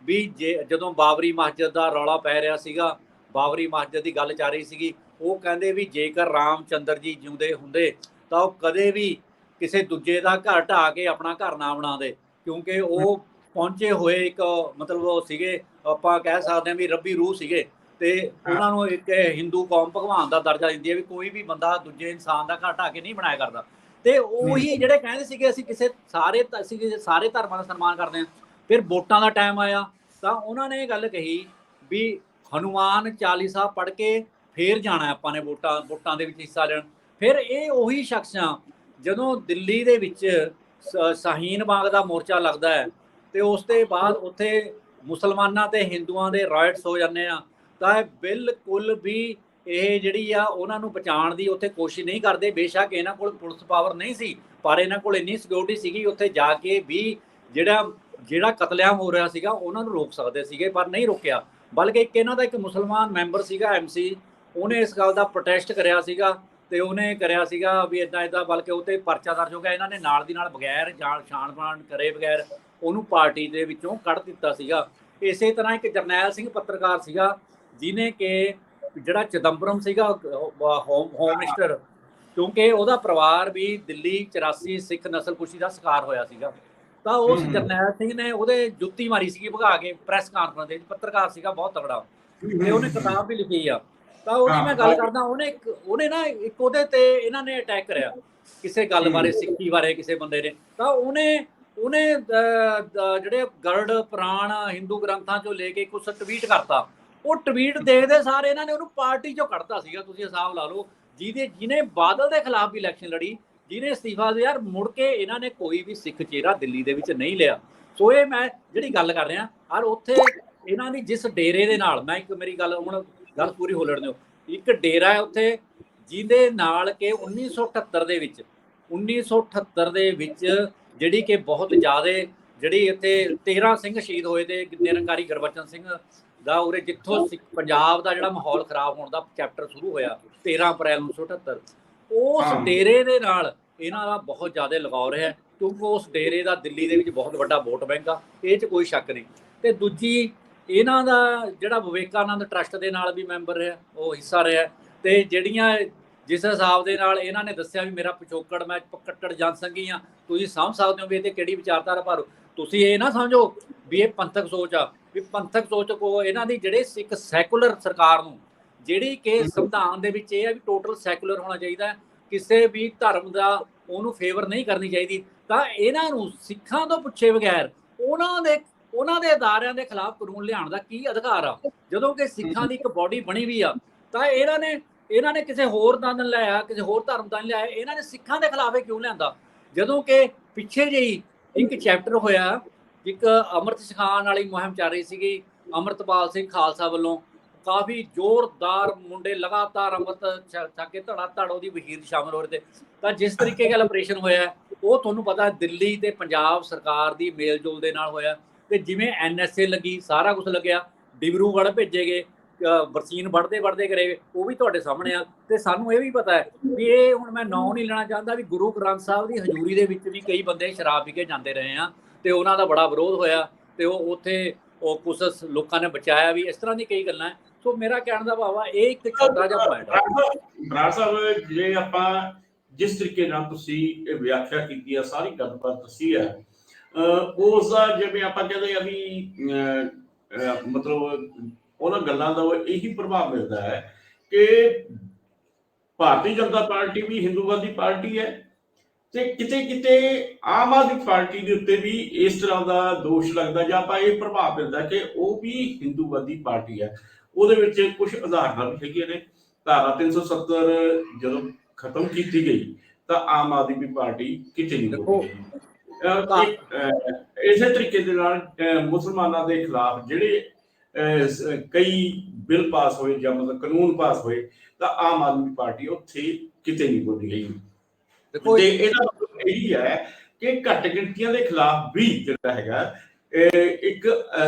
B: ਵੀ ਜਦੋਂ ਬਾਬਰੀ ਮਸਜਿਦ ਦਾ ਰੌਲਾ ਪੈ ਰਿਹਾ ਸੀਗਾ, ਬਾਬਰੀ ਮਸਜਿਦ ਦੀ ਗੱਲ ਚੱਲ ਰਹੀ ਸੀਗੀ, ਉਹ ਕਹਿੰਦੇ ਵੀ ਜੇਕਰ ਰਾਮ ਚੰਦਰ ਜੀ ਜਿਉਂਦੇ ਹੁੰਦੇ ਤਾਂ ਉਹ ਕਦੇ ਵੀ ਕਿਸੇ ਦੂਜੇ ਦਾ ਘਰ ਢਾਹ ਕੇ ਆਪਣਾ ਘਰ ਨਾ ਬਣਾਉਂਦੇ, ਕਿਉਂਕਿ ਉਹ ਪਹੁੰਚੇ ਹੋਏ ਇੱਕ ਮਤਲਬ ਉਹ ਸੀਗੇ, ਆਪਾਂ ਕਹਿ ਸਕਦੇ ਹਾਂ ਵੀ ਰੱਬੀ ਰੂਹ ਸੀਗੇ, ਤੇ ਉਹਨਾਂ ਨੂੰ ਇੱਕ ਹਿੰਦੂ ਕੌਮ ਭਗਵਾਨ ਦਾ ਦਰਜਾ ਦਿੰਦੀ ਹੈ ਵੀ ਕੋਈ ਵੀ ਬੰਦਾ ਦੂਜੇ ਇਨਸਾਨ ਦਾ ਘਰ ਢਾਹ ਕੇ ਨਹੀਂ ਬਣਾਇਆ ਕਰਦਾ। ਤੇ ਉਹੀ ਜਿਹੜੇ ਕਹਿੰਦੇ ਸੀਗੇ ਅਸੀਂ ਸਾਰੇ ਧਰਮਾਂ ਦਾ ਸਨਮਾਨ ਕਰਦੇ ਹਾਂ। ਫਿਰ ਵੋਟਾਂ ਦਾ ਟਾਈਮ ਆਇਆ ਤਾਂ ਉਹਨਾਂ ਨੇ ਇਹ ਗੱਲ ਕਹੀ ਵੀ ਹਨੂਮਾਨ ਚਾਲੀਸਾ ਪੜ੍ਹ ਕੇ ਫੇਰ ਜਾਣਾ ਆਪਾਂ ਨੇ ਵੋਟਾਂ ਦੇ ਵਿੱਚ ਹਿੱਸਾ ਲੈਣ। ਫਿਰ ਇਹ ਉਹੀ ਸ਼ਖਸਾਂ ਜਦੋਂ ਦਿੱਲੀ ਦੇ ਵਿੱਚ ਸ਼ਾਹੀਨ ਬਾਗ ਦਾ ਮੋਰਚਾ ਲੱਗਦਾ ਹੈ ਤੇ ਉਸ ਤੋਂ ਬਾਅਦ ਉੱਥੇ ਮੁਸਲਮਾਨਾਂ ਤੇ ਹਿੰਦੂਆਂ ਦੇ ਰਾਇਟਸ ਹੋ ਜਾਂਦੇ ਆ, ਤਾਂ ਇਹ ਬਿਲਕੁਲ ਵੀ ਇਹ ਜਿਹੜੀ ਆ ਉਹਨਾਂ ਨੂੰ ਬਚਾਉਣ ਦੀ ਉੱਥੇ ਕੋਸ਼ਿਸ਼ ਨਹੀਂ ਕਰਦੇ। ਬੇਸ਼ੱਕ ਇਹਨਾਂ ਕੋਲ ਪੁਲਿਸ ਪਾਵਰ ਨਹੀਂ ਸੀ, ਪਰ ਇਹਨਾਂ ਕੋਲ ਇੰਨੀ ਸਿਕਿਉਰਿਟੀ ਸੀਗੀ ਉੱਥੇ ਜਾ ਕੇ ਵੀ ਜਿਹੜਾ ਕਤਲੇਆਮ ਹੋ ਰਿਹਾ ਸੀਗਾ ਉਹਨਾਂ ਨੂੰ ਰੋਕ ਸਕਦੇ ਸੀਗੇ, ਪਰ ਨਹੀਂ ਰੋਕਿਆ। ਬਲਕਿ ਇੱਕ ਇਹਨਾਂ ਦਾ ਇੱਕ ਮੁਸਲਮਾਨ ਮੈਂਬਰ ਸੀਗਾ MC, ਉਹਨੇ ਇਸ ਗੱਲ ਦਾ ਪ੍ਰੋਟੈਸਟ ਕਰਿਆ ਸੀਗਾ ਤੇ ਉਹਨੇ ਕਰਿਆ ਸੀਗਾ ਵੀ ਇਦਾਂ ਬਲਕਿ ਉਹ 'ਤੇ ਪਰਚਾ ਦਰਜ ਹੋ ਗਿਆ। ਇਹਨਾਂ ਨੇ ਨਾਲ ਦੀ ਨਾਲ ਬਗੈਰ ਛਾਣ-ਬਾਣ ਕਰੇ ਬਗੈਰ ਉਹਨੂੰ ਪਾਰਟੀ ਦੇ ਵਿੱਚੋਂ ਕੱਢ ਦਿੱਤਾ ਸੀਗਾ। ਇਸੇ ਤਰ੍ਹਾਂ ਇੱਕ ਜਰਨੈਲ ਸਿੰਘ ਪੱਤਰਕਾਰ ਸੀਗਾ ਜਿਹਨੇ ਕਿ ਜਿਹੜਾ ਚਿਦੰਬਰਮ ਸੀਗਾ ਹੋਮ ਮਿਨਿਸਟਰ, ਕਿਉਂਕਿ ਉਹਦਾ ਪਰਿਵਾਰ ਵੀ ਦਿੱਲੀ 84 ਸਿੱਖ ਨਸਲਕੁਸ਼ੀ ਦਾ ਸ਼ਿਕਾਰ ਹੋਇਆ ਸੀਗਾ, ਤਾਂ ਉਸ ਜਰਨੈਲ ਸਿੰਘ ਨੇ ਉਹਦੇ ਜੁੱਤੀ ਮਾਰੀ ਸੀਗੀ ਭਗਾ ਕੇ ਪ੍ਰੈਸ ਕਾਨਫਰੰਸ ਦੇ ਵਿੱਚ। ਪੱਤਰਕਾਰ ਸੀਗਾ ਬਹੁਤ ਤਗੜਾ ਤੇ ਉਹਨੇ ਕਿਤਾਬ ਵੀ ਲਿਖੀ ਆ। ਤਾਂ ਉਹਦੀ ਮੈਂ ਗੱਲ ਕਰਦਾ, ਉਹਨੇ ਨਾ ਇੱਕ ਉਹਦੇ ਤੇ ਇਹਨਾਂ ਨੇ ਅਟੈਕ ਕਰਿਆ ਕਿਸੇ ਗੱਲ ਬਾਰੇ, ਸਿੱਖੀ ਬਾਰੇ ਕਿਸੇ ਬੰਦੇ ਨੇ, ਤਾਂ ਉਹਨੇ ਜਿਹੜੇ ਗਰੜ ਪੁਰਾਣ ਹਿੰਦੂ ਗ੍ਰੰਥਾਂ ਚੋਂ ਲੈ ਕੇ ਕੁਛ ਟਵੀਟ ਕਰਤਾ। ਉਹ ਟਵੀਟ ਦੇਖਦੇ ਸਾਰੇ ਇਹਨਾਂ ਨੇ ਉਹਨੂੰ ਪਾਰਟੀ ਚੋਂ ਕੱਢਤਾ ਸੀਗਾ। ਤੁਸੀਂ ਹਿਸਾਬ ਲਾ ਲਓ, ਜਿਹਨੇ ਬਾਦਲ ਦੇ ਖਿਲਾਫ ਵੀ ਇਲੈਕਸ਼ਨ ਲੜੀ, ਜਿਹਨੇ ਅਸਤੀਫਾ ਦਿਆ, ਯਾਰ ਮੁੜ ਕੇ ਇਹਨਾਂ ਨੇ ਕੋਈ ਵੀ ਸਿੱਖ ਚਿਹਰਾ ਦਿੱਲੀ ਦੇ ਵਿੱਚ ਨਹੀਂ ਲਿਆ। ਸੋ ਇਹ ਮੈਂ ਜਿਹੜੀ ਗੱਲ ਕਰ ਰਿਹਾ, ਔਰ ਉੱਥੇ ਇਹਨਾਂ ਦੀ ਜਿਸ ਡੇਰੇ ਦੇ ਨਾਲ, ਮੈਂ ਇੱਕ ਮੇਰੀ ਗੱਲ ਹੁਣ ਗੱਲ ਪੂਰੀ ਹੋ ਲੈਣ ਦਿਓ, ਇੱਕ ਡੇਰਾ ਹੈ ਉੱਥੇ ਜਿਹਦੇ ਨਾਲ ਕਿ 1978 ਦੇ ਵਿੱਚ ਜਿਹੜੀ ਕਿ ਬਹੁਤ ਜ਼ਿਆਦਾ ਜਿਹੜੀ ਇੱਥੇ 13 ਸਿੰਘ ਸ਼ਹੀਦ ਹੋਏ ਤੇ ਨਿਰੰਕਾਰੀ ਗੁਰਬਚਨ ਸਿੰਘ ਦਾ ਉਰੇ ਜਿੱਥੋਂ ਪੰਜਾਬ ਦਾ ਜਿਹੜਾ ਮਾਹੌਲ ਖਰਾਬ ਹੋਣ ਦਾ ਚੈਪਟਰ ਸ਼ੁਰੂ ਹੋਇਆ 13 ਅਪ੍ਰੈਲ 1978, ਉਸ ਡੇਰੇ ਦੇ ਨਾਲ ਇਹਨਾਂ ਦਾ ਬਹੁਤ ਜ਼ਿਆਦਾ ਲਗਾਓ ਰਿਹਾ, ਕਿਉਂਕਿ ਉਸ ਡੇਰੇ ਦਾ ਦਿੱਲੀ ਦੇ ਵਿੱਚ ਬਹੁਤ ਵੱਡਾ ਵੋਟ ਬੈਂਕ ਆ, ਇਹ 'ਚ ਕੋਈ ਸ਼ੱਕ ਨਹੀਂ। ਤੇ ਦੂਜੀ ਇਹਨਾਂ ਦਾ ਜਿਹੜਾ ਵਿਵੇਕਾਨੰਦ ਟਰਸਟ ਦੇ ਨਾਲ ਵੀ ਮੈਂਬਰ ਰਿਹਾ, ਉਹ ਹਿੱਸਾ ਰਿਹਾ। ਤੇ ਜਿਹੜੀਆਂ ਜਿਸ ਹਿਸਾਬ ਦੇ ਨਾਲ ਇਹਨਾਂ ਨੇ ਦੱਸਿਆ ਵੀ ਮੇਰਾ ਪਿਛੋਕੜ, ਮੈਂ ਕੱਟੜ ਜਨਸੰਘੀ ਆ, ਤੁਸੀਂ ਸਮਝ ਸਕਦੇ ਹੋ ਵੀ ਇਹ ਤੇ ਕਿਹੜੀ ਵਿਚਾਰਧਾਰਾ। ਪਰ ਤੁਸੀਂ ਇਹ ਨਾ ਸਮਝੋ ਵੀ ਇਹ ਪੰਥਕ ਸੋਚ ਆ, ਵੀ ਪੰਥਕ ਸੋਚ ਕੋ ਇਹਨਾਂ ਦੀ ਜਿਹੜੇ ਇੱਕ ਸੈਕੂਲਰ ਸਰਕਾਰ ਨੂੰ, ਜਿਹੜੀ ਕਿ ਸੰਵਿਧਾਨ ਦੇ ਵਿੱਚ ਇਹ ਹੈ ਵੀ ਟੋਟਲ ਸੈਕੂਲਰ ਹੋਣਾ ਚਾਹੀਦਾ, ਕਿਸੇ ਵੀ ਧਰਮ ਦਾ ਉਹਨੂੰ ਫੇਵਰ ਨਹੀਂ ਕਰਨੀ ਚਾਹੀਦੀ। ਤਾਂ ਇਹਨਾਂ ਨੂੰ ਸਿੱਖਾਂ ਤੋਂ ਪੁੱਛੇ ਬਗੈਰ ਉਹਨਾਂ ਦੇ ਅਦਾਰਿਆਂ ਦੇ ਖਿਲਾਫ ਕਾਨੂੰਨ ਲਿਆਉਣ ਦਾ ਕੀ ਅਧਿਕਾਰ ਆ, ਜਦੋਂ ਕਿ ਸਿੱਖਾਂ ਦੀ ਇੱਕ ਬੋਡੀ ਬਣੀ ਵੀ ਆ। ਤਾਂ ਇਹਨਾਂ ਨੇ ਕਿਸੇ ਹੋਰ ਦਾ ਨਹੀਂ ਲਿਆਇਆ, ਕਿਸੇ ਹੋਰ ਧਰਮ ਦਾ ਨਹੀਂ ਲਿਆਇਆ, ਇਹਨਾਂ ਨੇ ਸਿੱਖਾਂ ਦੇ ਖਿਲਾਫ ਕਿਉਂ ਲਿਆਂਦਾ? ਜਦੋਂ ਕਿ ਪਿੱਛੇ ਜਿਹੀ ਇੱਕ ਚੈਪਟਰ ਹੋਇਆ, ਇੱਕ ਅੰਮ੍ਰਿਤ ਛਕਾਉਣ ਵਾਲੀ ਮੁਹਿੰਮ ਚੱਲ ਰਹੀ ਸੀਗੀ ਅੰਮ੍ਰਿਤਪਾਲ ਸਿੰਘ ਖਾਲਸਾ ਵੱਲੋਂ, ਕਾਫੀ ਜ਼ੋਰਦਾਰ ਮੁੰਡੇ ਲਗਾਤਾਰ ਅੰਮ੍ਰਿਤ ਛਕ ਕੇ ਧੜ ਉਹਦੀ ਵਹੀਰ ਸ਼ਾਮਲ ਹੋ ਰਹੇ ਤੇ। ਤਾਂ ਜਿਸ ਤਰੀਕੇ ਨਾਲ ਆਪਰੇਸ਼ਨ ਹੋਇਆ ਉਹ ਤੁਹਾਨੂੰ ਪਤਾ ਦਿੱਲੀ ਤੇ ਪੰਜਾਬ ਸਰਕਾਰ ਦੀ ਮੇਲਜੋਲ ਦੇ ਨਾਲ ਹੋਇਆ। ਤੇ ਜਿਵੇਂ NSA ਲੱਗੀ, ਸਾਰਾ ਕੁਝ ਲੱਗਿਆ, ਡਿਬਰੂਗੜ੍ਹ ਭੇਜੇ ਗਏ, ਬਰਸੀਨ ਵੱਢਦੇ ਕਰੇ, ਉਹ ਵੀ ਤੁਹਾਡੇ ਸਾਹਮਣੇ ਆ। ਤੇ ਸਾਨੂੰ ਇਹ ਵੀ ਪਤਾ ਹੈ ਵੀ ਇਹ ਹੁਣ ਮੈਂ ਨਾਂ ਨਹੀਂ ਲੈਣਾ ਚਾਹੁੰਦਾ ਵੀ ਗੁਰੂ ਗ੍ਰੰਥ ਸਾਹਿਬ ਦੀ ਹਜ਼ੂਰੀ ਦੇ ਵਿੱਚ ਵੀ ਕਈ ਬੰਦੇ ਸ਼ਰਾਬ ਪੀ ਕੇ ਜਾਂਦੇ ਰਹੇ ਆ ਤੇ ਉਹਨਾਂ ਦਾ ਬੜਾ ਵਿਰੋਧ ਹੋਇਆ ਤੇ ਉਹ ਉੱਥੇ ਕੁਝ ਲੋਕਾਂ ਨੇ ਬਚਾਇਆ ਵੀ, ਇਸ ਤਰ੍ਹਾਂ ਦੀ ਕਈ ਗੱਲਾਂ। ਸੋ ਮੇਰਾ ਕਹਿਣ ਦਾ ਭਾਵ ਆ ਇਹ ਇੱਕ ਛੋਟਾ ਜਿਹਾ ਪੁਆਇੰਟ ਹੈ।
A: ਬਰਾੜ ਸਾਹਿਬ, ਜੇ ਆਪਾਂ ਜਿਸ ਤਰੀਕੇ ਨਾਲ ਤੁਸੀਂ ਇਹ ਵਿਆਖਿਆ ਕੀਤੀ ਆ, ਸਾਰੀ ਗੱਲਬਾਤ ਦੱਸੀ ਹੈ, ਉਸ ਦਾ ਜਿਵੇਂ ਆਪਾਂ ਕਹਿੰਦੇ ਆ ਵੀ ਮਤਲਬ ਉਹਨਾਂ ਗੱਲਾਂ ਦਾ ਇਹੀ ਪ੍ਰਭਾਵ ਮਿਲਦਾ ਹੈ ਕਿ ਭਾਰਤੀ ਜਨਤਾ ਪਾਰਟੀ ਵੀ ਹਿੰਦੂਵਾਦੀ ਪਾਰਟੀ ਹੈ ਤੇ ਕਿਤੇ ਆਮ ਆਦਮੀ ਪਾਰਟੀ ਦੇ ਉੱਤੇ ਵੀ ਇਸ ਤਰ੍ਹਾਂ ਦਾ ਦੋਸ਼ ਲੱਗਦਾ ਜਾਂ ਆਪਾਂ ਇਹ ਪ੍ਰਭਾਵ ਮਿਲਦਾ ਕਿ ਉਹ ਵੀ ਹਿੰਦੂਵਾਦੀ ਪਾਰਟੀ ਹੈ। ਉਹਦੇ ਵਿੱਚ ਕੁਝ ਉਦਾਹਰਨਾਂ ਵੀ ਹੈਗੀਆਂ ਨੇ। ਧਾਰਾ 370 ਜਦੋਂ ਖਤਮ ਕੀਤੀ ਗਈ ਤਾਂ ਆਮ ਆਦਮੀ ਪਾਰਟੀ ਕਿਤੇ ਨਹੀਂ ਹੋਈ। ਇਸੇ ਤਰੀਕੇ ਦੇ ਨਾਲ ਮੁਸਲਮਾਨਾਂ ਦੇ ਖਿਲਾਫ ਜਿਹੜੇ ਕਈ ਬਿੱਲ ਪਾਸ ਹੋਏ ਜਾਂ ਮਤਲਬ ਕਾਨੂੰਨ ਪਾਸ ਹੋਏ ਤਾਂ ਆਮ ਆਦਮੀ ਪਾਰਟੀ ਉੱਥੇ ਕਿਤੇ ਨਹੀਂ ਬੋਲੀ ਗਈ। ਤੇ ਇਹਦਾ ਮਤਲਬ ਇਹੀ ਹੈ ਕਿ ਘੱਟ ਗਿਣਤੀਆਂ ਦੇ ਖਿਲਾਫ ਵੀ ਜਿਹੜਾ ਹੈਗਾ ਇੱਕ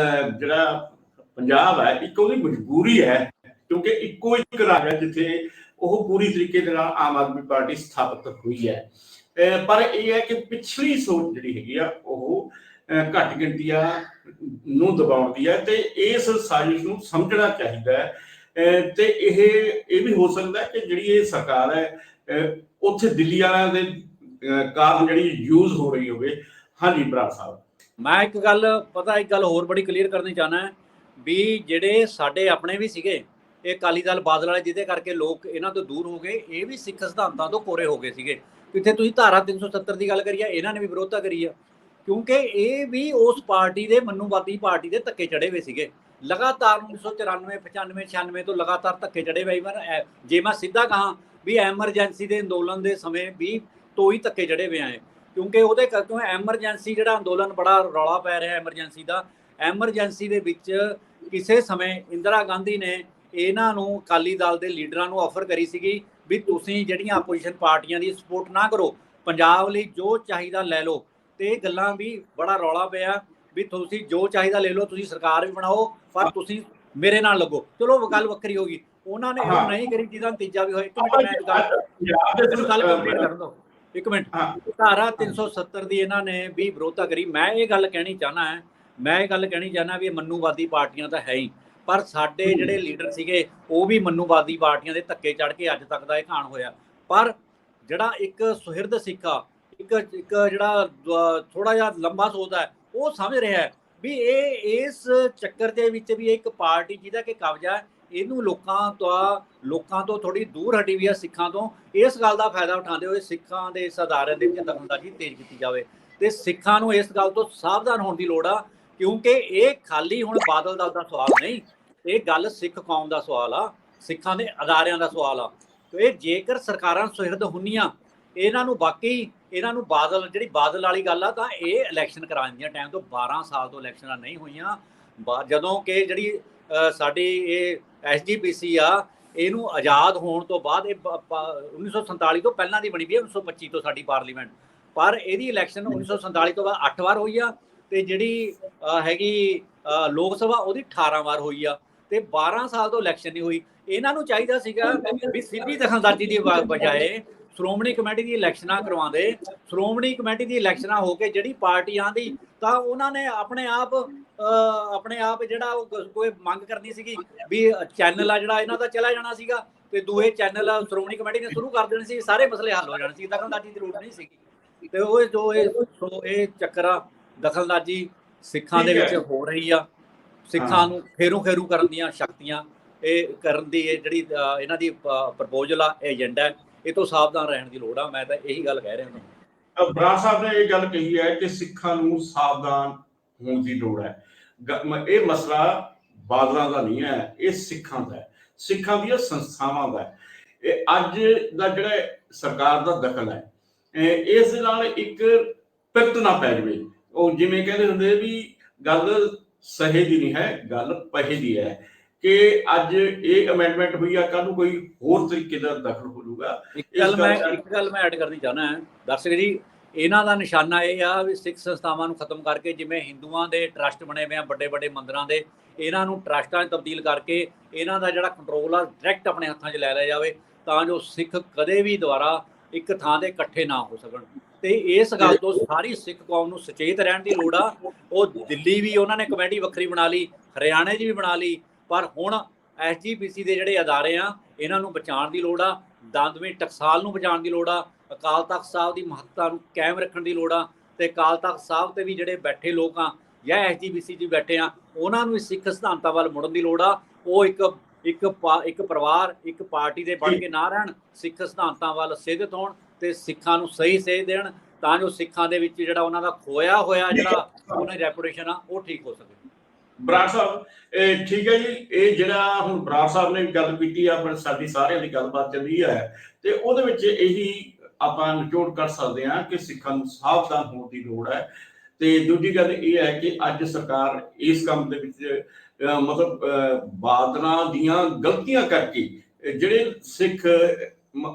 A: ਜਿਹੜਾ ਪੰਜਾਬ ਹੈ, ਇੱਕ ਉਹਦੀ ਮਜਬੂਰੀ ਹੈ, ਕਿਉਂਕਿ ਇੱਕੋ ਇੱਕ ਰਾਜ ਹੈ ਜਿੱਥੇ ਉਹ ਪੂਰੀ ਤਰੀਕੇ ਦੇ ਨਾਲ ਆਮ ਆਦਮੀ ਪਾਰਟੀ ਸਥਾਪਿਤ ਹੋਈ ਹੈ। ਪਰ ਇਹ ਹੈ ਕਿ ਪਿਛਲੀ ਸੋਚ ਜਿਹੜੀ ਹੈਗੀ ਆ ਉਹ ਘੱਟ ਗਿਣਤੀਆਂ ਨੂੰ ਦਬਾਉਣ ਦੀ ਹੈ, ਤੇ ਇਸ ਸਾਜ਼ਿਸ਼ ਨੂੰ ਸਮਝਣਾ ਚਾਹੀਦਾ ਹੈ। ਤੇ ਇਹ ਵੀ ਹੋ ਸਕਦਾ ਹੈ ਕਿ ਜਿਹੜੀ ਇਹ ਸਰਕਾਰ ਹੈ ਉੱਥੇ ਦਿੱਲੀ ਵਾਲਿਆਂ ਦੇ ਕਾਰਨ ਜਿਹੜੀ ਯੂਜ਼ ਹੋ ਰਹੀ ਹੋਵੇ। ਹਾਂਜੀ ਬਰਾੜ ਸਾਹਿਬ,
B: ਮੈਂ ਇੱਕ ਗੱਲ ਹੋਰ ਬੜੀ ਕਲੀਅਰ ਕਰਨੀ ਚਾਹੁੰਦਾ ਵੀ ਜਿਹੜੇ ਸਾਡੇ ਆਪਣੇ ਵੀ ਸੀਗੇ ਇਹ ਅਕਾਲੀ ਦਲ ਬਾਦਲ ਵਾਲੇ, ਜਿਹਦੇ ਕਰਕੇ ਲੋਕ ਇਹਨਾਂ ਤੋਂ ਦੂਰ ਹੋ ਗਏ, ਇਹ ਵੀ ਸਿੱਖ ਸਿਧਾਂਤਾਂ ਤੋਂ ਕੋਰੇ ਹੋ ਗਏ ਸੀਗੇ। ਕਿੱਥੇ ਤੁਸੀਂ ਧਾਰਾ 370 ਦੀ ਗੱਲ ਕਰੀ ਆ, ਇਹਨਾਂ ਨੇ ਵੀ ਵਿਰੋਧਤਾ ਕਰੀ ਆ, ਕਿਉਂਕਿ ਇਹ ਵੀ ਉਸ ਪਾਰਟੀ ਦੇ ਮਨੂਵਾਦੀ ਪਾਰਟੀ ਦੇ ਧੱਕੇ ਚੜੇ ਹੋਏ ਸੀਗੇ। ਲਗਾਤਾਰ 1994 95 96 ਤੋਂ ਲਗਾਤਾਰ ਧੱਕੇ ਚੜੇ ਹੋਏ। ਜੇ ਮੈਂ ਸਿੱਧਾ ਕਹਾਂ ਵੀ ਐਮਰਜੈਂਸੀ ਦੇ ਅੰਦੋਲਨ ਦੇ ਸਮੇਂ ਵੀ ਤੋਂ ਹੀ ਧੱਕੇ ਚੜੇ ਹੋਏ ਆਏ, ਕਿਉਂਕਿ ਉਹਦੇ ਕਰਕੇ ਐਮਰਜੈਂਸੀ ਜਿਹੜਾ ਅੰਦੋਲਨ ਬੜਾ ਰੌਲਾ ਪੈ ਰਿਹਾ ਐਮਰਜੈਂਸੀ ਦਾ। ਐਮਰਜੈਂਸੀ ਦੇ ਵਿੱਚ ਕਿਸੇ ਸਮੇਂ ਇੰਦਰਾ ਗਾਂਧੀ ਨੇ ਇਹਨਾਂ ਨੂੰ ਅਕਾਲੀ ਦਲ ਦੇ ਲੀਡਰਾਂ ਨੂੰ ਆਫਰ ਕਰੀ ਸੀਗੀ ਵੀ ਤੁਸੀਂ ਜਿਹੜੀਆਂ ਆਪੋਜੀਸ਼ਨ ਪਾਰਟੀਆਂ ਦੀ ਸਪੋਰਟ ਨਾ ਕਰੋ, ਪੰਜਾਬ ਲਈ ਜੋ ਚਾਹੀਦਾ ਲੈ ਲਓ। ਤੇ ਇਹ ਗੱਲਾਂ ਵੀ ਬੜਾ ਰੌਲਾ ਪਿਆ ਵੀ ਤੁਸੀਂ ਜੋ ਚਾਹੀਦਾ ਲੈ ਲਓ, ਤੁਸੀਂ ਸਰਕਾਰ ਵੀ ਬਣਾਓ, ਪਰ ਤੁਸੀਂ ਮੇਰੇ ਨਾਲ ਲੱਗੋ। ਚਲੋ ਗੱਲ ਵੱਖਰੀ ਹੋ ਗਈ, ਉਹਨਾਂ ਨੇ ਉਹ ਨਹੀਂ ਕਰੀ, ਜਿਹਦਾ ਨਤੀਜਾ ਵੀ ਹੋਇਆ। ਇੱਕ ਮਿੰਟ ਧਾਰਾ 370 ਦੀ ਇਹਨਾਂ ਨੇ ਵੀ ਵਿਰੋਧਤਾ ਕਰੀ। ਮੈਂ ਇਹ ਗੱਲ ਕਹਿਣੀ ਚਾਹਨਾ ਵੀ ਮਨੂਵਾਦੀ ਪਾਰਟੀਆਂ ਤਾਂ ਹੈ ਹੀ, ਪਰ ਸਾਡੇ ਜਿਹੜੇ ਲੀਡਰ ਸੀਗੇ ਉਹ ਵੀ ਮਨੂਵਾਦੀ ਪਾਰਟੀਆਂ ਦੇ ਧੱਕੇ ਚੜ ਕੇ ਅੱਜ ਤੱਕ ਦਾ ਇਹ ਕਾਣ ਹੋਇਆ। ਪਰ ਜਿਹੜਾ ਇੱਕ ਸੁਹਿਰਦ ਸਿੱਖਾ, ਇੱਕ ਜਿਹੜਾ ਥੋੜਾ ਜਿਹਾ ਲੰਬਾ ਸੋਚਦਾ ਹੈ, ਉਹ ਸਮਝ ਰਿਹਾ ਹੈ ਵੀ ਇਹ ਇਸ ਚੱਕਰ ਦੇ ਵਿੱਚ ਵੀ ਇੱਕ ਪਾਰਟੀ ਜਿਹਦਾ ਕਿ ਕਬਜ਼ਾ ਇਹਨੂੰ ਲੋਕਾਂ ਤੋਂ ਥੋੜੀ ਦੂਰ ਹਟੀ ਵੀ ਹੈ ਸਿੱਖਾਂ ਤੋਂ। ਇਸ ਗੱਲ ਦਾ ਫਾਇਦਾ ਉਠਾਉਂਦੇ ਹੋਏ ਸਿੱਖਾਂ ਦੇ ਇਸ ਅਦਾਰੇ ਦੇ ਵਿੱਚ ਦਖਲਅੰਦਾਜ਼ੀ ਤੇਜ਼ ਕੀਤੀ ਜਾਵੇ, ਤੇ ਸਿੱਖਾਂ ਨੂੰ ਇਸ ਗੱਲ ਤੋਂ ਸਾਵਧਾਨ ਹੋਣ ਦੀ ਲੋੜ ਆ, ਕਿਉਂਕਿ ਇਹ ਖਾਲੀ ਹੁਣ ਬਾਦਲ ਦਲ ਦਾ ਸਵਾਲ ਨਹੀਂ, ਇਹ ਗੱਲ ਸਿੱਖ ਕੌਮ ਦਾ ਸਵਾਲ ਆ, ਸਿੱਖਾਂ ਦੇ ਅਦਾਰਿਆਂ ਦਾ ਸਵਾਲ ਆ। ਤੇ ਜੇਕਰ ਸਰਕਾਰਾਂ ਸੁਹਿਰਦ ਹੁੰਦੀਆਂ ਇਹਨਾਂ ਨੂੰ ਜਿਹੜੀ ਬਾਦਲ ਵਾਲੀ ਗੱਲ ਆ, ਤਾਂ ਇਹ ਇਲੈਕਸ਼ਨ ਕਰਾਉਣ ਦੀਆਂ ਟਾਈਮ ਤੋਂ 12 ਸਾਲ ਤੋਂ ਇਲੈਕਸ਼ਨਾਂ ਨਹੀਂ ਹੋਈਆਂ। ਜਦੋਂ ਕਿ ਜਿਹੜੀ ਸਾਡੀ ਇਹ SGPC ਆ, ਇਹਨੂੰ ਆਜ਼ਾਦ ਹੋਣ ਤੋਂ ਬਾਅਦ ਇਹ 1947 ਤੋਂ ਪਹਿਲਾਂ ਦੀ ਬਣੀ ਵੀ ਹੈ, 1925 ਤੋਂ ਸਾਡੀ ਪਾਰਲੀਮੈਂਟ, ਪਰ ਇਹਦੀ ਇਲੈਕਸ਼ਨ 1947 ਤੋਂ ਬਾਅਦ 8 ਵਾਰ ਹੋਈ ਆ, ਤੇ ਜਿਹੜੀ ਹੈਗੀ ਲੋਕ ਸਭਾ ਉਹਦੀ 18 ਵਾਰ ਹੋਈ ਆ, ਤੇ 12 ਸਾਲ ਤੋਂ ਇਲੈਕਸ਼ਨ ਨਹੀਂ ਹੋਈ। ਇਹਨਾਂ ਨੂੰ ਚਾਹੀਦਾ ਸੀਗਾ ਵੀ ਸਿੱਧੀ ਦਖਲਅੰਦਾਜ਼ੀ ਦੀ ਬਜਾਏ ਸ਼੍ਰੋਮਣੀ ਕਮੇਟੀ ਦੀ ਇਲੈਕਸ਼ਨਾਂ ਕਰਵਾਉਂਦੇ। ਸ਼੍ਰੋਮਣੀ ਕਮੇਟੀ ਦੀ ਇਲੈਕਸ਼ਨਾਂ ਹੋ ਕੇ ਜਿਹੜੀ ਪਾਰਟੀ ਆਂਦੀ ਤਾਂ ਉਹਨਾਂ ਨੇ ਆਪਣੇ ਆਪ ਜਿਹੜਾ ਕੋਈ ਮੰਗ ਕਰਨੀ ਸੀਗੀ ਵੀ ਚੈਨਲ ਆ ਜਿਹੜਾ ਇਹਨਾਂ ਦਾ ਚਲਾ ਜਾਣਾ ਸੀਗਾ, ਤੇ ਦੂਏ ਚੈਨਲ ਸ਼੍ਰੋਮਣੀ ਕਮੇਟੀ ਨੇ ਸ਼ੁਰੂ ਕਰ ਦੇਣੇ ਸੀ, ਸਾਰੇ ਮਸਲੇ ਹੱਲ ਹੋ ਜਾਣੇ ਸੀ, ਦਖਲਅੰਦਾਜ਼ੀ ਦੀ ਲੋੜ ਨਹੀਂ ਸੀਗੀ। ਤੇ ਉਹ ਇਹ ਚੱਕਰ ਆ, ਦਖਲਅੰਦਾਜ਼ੀ ਸਿੱਖਾਂ ਦੇ ਵਿੱਚ ਹੋ ਰਹੀ ਆ, ਸਿੱਖਾਂ ਨੂੰ ਖੇਰੂ ਕਰਨ ਦੀਆਂ ਸ਼ਕਤੀਆਂ ਇਹ ਕਰਨ ਦੀ ਇਹ ਜਿਹੜੀ ਇਹਨਾਂ ਦੀ ਪ੍ਰਪੋਜ਼ਲ ਆ, ਏਜੰਡਾ, ਇਹ ਤੋਂ ਸਾਵਧਾਨ ਰਹਿਣ ਦੀ ਲੋੜ ਆ। ਮੈਂ ਤਾਂ ਇਹੀ ਗੱਲ ਕਹਿ ਰਿਹਾ ਹਾਂ।
A: ਬਰਾੜ ਸਾਹਿਬ ਨੇ ਇਹ ਗੱਲ ਕਹੀ ਹੈ ਕਿ ਸਿੱਖਾਂ ਨੂੰ ਸਾਵਧਾਨ ਹੋਣ ਦੀ ਲੋੜ ਹੈ। ਇਹ ਮਸਲਾ ਬਾਦਲਾਂ ਦਾ ਨਹੀਂ ਹੈ, ਇਹ ਸਿੱਖਾਂ ਦਾ ਹੈ, ਸਿੱਖਾਂ ਦੀਆਂ ਸੰਸਥਾਵਾਂ ਦਾ ਹੈ। ਇਹ ਅੱਜ ਦਾ ਜਿਹੜਾ ਸਰਕਾਰ ਦਾ ਦਖਲ ਹੈ, ਇਸ ਦੇ ਨਾਲ ਇੱਕ ਪਿੱਤ ਨਾ ਪੈ ਜਾਵੇ। ਉਹ ਜਿਵੇਂ ਕਹਿੰਦੇ ਹੁੰਦੇ ਵੀ ਗੱਲ ਸਹੇ ਦੀ ਨਹੀਂ ਹੈ, ਗੱਲ ਪਹੇ ਦੀ ਹੈ, ਕਿ ਅੱਜ ਇਹ ਅਮੈਂਡਮੈਂਟ ਹੋਈ ਆ, ਕੱਲ ਨੂੰ ਕੋਈ ਹੋਰ ਤਰੀਕੇ ਦਾ ਦਖਲ ਹੋ ਜਾਊਗਾ।
B: ਇੱਕ ਗੱਲ ਮੈਂ ਐਡ ਕਰਨੀ ਚਾਹੁੰਦਾ ਹਾਂ ਦਰਸ਼ਕ ਜੀ, ਇਹਨਾਂ ਦਾ ਨਿਸ਼ਾਨਾ ਇਹ ਆ ਵੀ ਸਿੱਖ ਸੰਸਥਾਵਾਂ ਨੂੰ ਖਤਮ ਕਰਕੇ, ਜਿਵੇਂ ਹਿੰਦੂਆਂ ਦੇ ਟਰਸਟ ਬਣੇ ਹੋਏ ਆ ਵੱਡੇ ਵੱਡੇ ਮੰਦਿਰਾਂ ਦੇ, ਇਹਨਾਂ ਨੂੰ ਟਰਸਟਾਂ 'ਚ ਤਬਦੀਲ ਕਰਕੇ ਇਹਨਾਂ ਦਾ ਜਿਹੜਾ ਕੰਟਰੋਲ ਆ ਡਾਇਰੈਕਟ ਆਪਣੇ ਹੱਥਾਂ 'ਚ ਲੈ ਲਿਆ ਜਾਵੇ, ਤਾਂ ਜੋ ਸਿੱਖ ਕਦੇ ਵੀ ਦੁਬਾਰਾ ਇੱਕ ਥਾਂ ਤੇ ਇਕੱਠੇ ਨਾ ਹੋ ਸਕਣ। ਤੇ ਇਸ ਗੱਲ ਤੋਂ ਸਾਰੀ ਸਿੱਖ ਕੌਮ ਨੂੰ ਸੁਚੇਤ ਰਹਿਣ ਦੀ ਲੋੜ ਆ। ਉਹ ਦਿੱਲੀ ਵੀ ਉਹਨਾਂ ਨੇ ਕਮੇਟੀ ਵੱਖਰੀ ਬਣਾ ਲਈ, ਹਰਿਆਣੇ 'ਚ ਵੀ ਬਣਾ ਲਈ, ਪਰ ਹੁਣ SGPC ਦੇ ਜਿਹੜੇ ਅਦਾਰੇ ਆ ਇਹਨਾਂ ਨੂੰ ਬਚਾਉਣ ਦੀ ਲੋੜ ਆ, ਦੰਦਵੀਂ ਟਕਸਾਲ ਨੂੰ ਬਚਾਉਣ ਦੀ ਲੋੜ ਆ, ਅਕਾਲ ਤਖਤ ਸਾਹਿਬ ਦੀ ਮਹੱਤਤਾ ਨੂੰ ਕਾਇਮ ਰੱਖਣ ਦੀ ਲੋੜ ਆ, ਤੇ ਅਕਾਲ ਤਖਤ ਸਾਹਿਬ ਤੇ ਵੀ ਜਿਹੜੇ ਬੈਠੇ ਲੋਕ ਆ ਜਾਂ SGPC 'ਚ ਬੈਠੇ ਆ, ਉਹਨਾਂ ਨੂੰ ਸਿੱਖ ਸਿਧਾਂਤਾਂ ਵੱਲ ਮੁੜਨ ਦੀ ਲੋੜ ਆ। ਉਹ ਇੱਕ ਪਰਿਵਾਰ, ਇੱਕ ਪਾਰਟੀ ਦੇ ਬਣ ਕੇ ਨਾ ਰਹਿਣ, ਸਿੱਖ ਸਿਧਾਂਤਾਂ ਵੱਲ ਸੇਧਿਤ ਹੋਣ ਤੇ ਸਿੱਖਾਂ ਨੂੰ ਸਹੀ ਸੇਧ ਦੇਣ, ਤਾਂ ਜੋ ਸਿੱਖਾਂ ਦੇ ਵਿੱਚ ਜਿਹੜਾ ਉਹਨਾਂ ਦਾ ਖੋਇਆ ਹੋਇਆ ਜਿਹੜਾ ਉਹਨਾਂ ਦੀ ਰੈਪੂਟੇਸ਼ਨ ਆ ਉਹ ਠੀਕ ਹੋ ਸਕੇ।
A: ਬਰਾੜ ਸਾਹਿਬ ਠੀਕ ਹੈ ਜੀ, ਇਹ ਜਿਹੜਾ ਹੁਣ ਬਰਾੜ ਸਾਹਿਬ ਨੇ ਗੱਲ ਕੀਤੀ ਆ, ਪਰ ਸਾਡੀ ਸਾਰਿਆਂ ਦੀ ਗੱਲਬਾਤ ਚੱਲੀ ਹੈ, ਤੇ ਉਹਦੇ ਵਿੱਚ ਇਹੀ ਆਪਾਂ ਨਿਚੋੜ ਕਰ ਸਕਦੇ ਹਾਂ ਕਿ ਸਿੱਖਾਂ ਨੂੰ ਸਾਵਧਾਨ ਹੋਣ ਦੀ ਲੋੜ ਹੈ। ਤੇ ਦੂਜੀ ਗੱਲ ਇਹ ਹੈ ਕਿ ਅੱਜ ਸਰਕਾਰ ਇਸ ਕੰਮ ਦੇ ਵਿੱਚ ਮਤਲਬ ਬਾਦਲਾਂ ਦੀਆਂ ਗਲਤੀਆਂ ਕਰਕੇ ਜਿਹੜੇ ਸਿੱਖ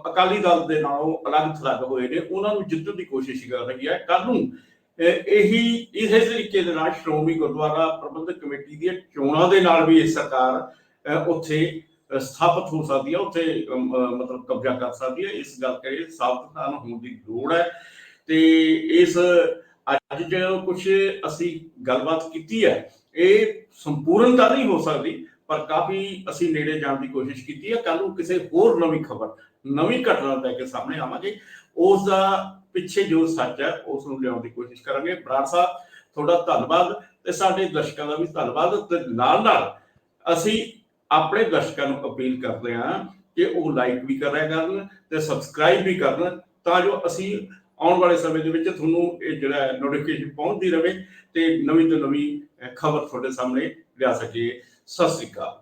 A: ਅਕਾਲੀ ਦਲ ਦੇ ਨਾਲੋਂ ਅਲੱਗ ਥਲੱਗ ਹੋਏ ਨੇ, ਉਹਨਾਂ ਨੂੰ ਜਿੱਤਣ ਦੀ ਕੋਸ਼ਿਸ਼ ਕਰ ਰਹੀ ਹੈ। ਕੱਲ ਨੂੰ ਇਸੇ ਤਰੀਕੇ ਦੇ ਨਾਲ ਸ਼੍ਰੋਮਣੀ ਗੁਰਦੁਆਰਾ ਪ੍ਰਬੰਧਕ ਕਮੇਟੀ ਦੀਆਂ ਚੋਣਾਂ ਦੇ ਨਾਲ ਵੀ ਇਹ ਸਰਕਾਰ ਉੱਥੇ ਸਥਾਪਿਤ ਹੋ ਸਕਦੀ ਹੈ, ਉੱਥੇ ਮਤਲਬ ਕਬਜ਼ਾ ਕਰ ਸਕਦੀ ਹੈ। ਇਸ ਗੱਲ ਕਰੇ ਸਾਵਧਾਨ ਹੋਣ ਦੀ ਲੋੜ ਹੈ। ਤੇ ਇਸ ਅੱਜ ਜੋ ਕੁਛ ਅਸੀਂ ਗੱਲਬਾਤ ਕੀਤੀ ਹੈ, ਇਹ ਸੰਪੂਰਨ ਤਾਂ ਨਹੀਂ ਹੋ ਸਕਦੀ, ਪਰ ਕਾਫੀ ਅਸੀਂ ਨੇੜੇ ਜਾਣ ਦੀ ਕੋਸ਼ਿਸ਼ ਕੀਤੀ ਹੈ। ਕੱਲ ਨੂੰ ਕਿਸੇ ਹੋਰ ਨਵੀਂ ਖਬਰ, ਨਵੀਂ ਘਟਨਾ ਲੈ ਕੇ ਸਾਹਮਣੇ ਆਵਾਂਗੇ, ਉਸ ਦਾ ਪਿੱਛੇ ਜੋ ਸੱਚ ਹੈ ਉਸ ਨੂੰ ਲਿਆਉਣ ਦੀ ਕੋਸ਼ਿਸ਼ ਕਰਾਂਗੇ। ਬਰਾੜ ਸਾਹਿਬ, ਤੁਹਾਡਾ ਧੰਨਵਾਦ ਤੇ ਸਾਡੇ ਦਰਸ਼ਕਾਂ ਦਾ ਵੀ ਧੰਨਵਾਦ। ਤੇ ਨਾਲ ਨਾਲ ਅਸੀਂ ਆਪਣੇ ਦਰਸ਼ਕਾਂ ਨੂੰ ਅਪੀਲ ਕਰਦੇ ਹਾਂ ਕਿ ਉਹ ਲਾਈਕ ਵੀ ਕਰਿਆ ਕਰਨ ਤੇ ਸਬਸਕ੍ਰਾਈਬ ਵੀ ਕਰਨ, ਤਾਂ ਜੋ ਅਸੀਂ ਆਉਣ ਵਾਲੇ ਸਮੇਂ ਦੇ ਵਿੱਚ ਤੁਹਾਨੂੰ ਇਹ ਜਿਹੜਾ ਨੋਟੀਫਿਕੇਸ਼ਨ ਪਹੁੰਚਦੀ ਰਹੇ ਤੇ ਨਵੀਂ ਤੋਂ ਨਵੀਂ ਖਬਰ ਤੁਹਾਡੇ ਸਾਹਮਣੇ ਲਿਆ ਸਕੀਏ। ਸਤਿ ਸ੍ਰੀ ਅਕਾਲ।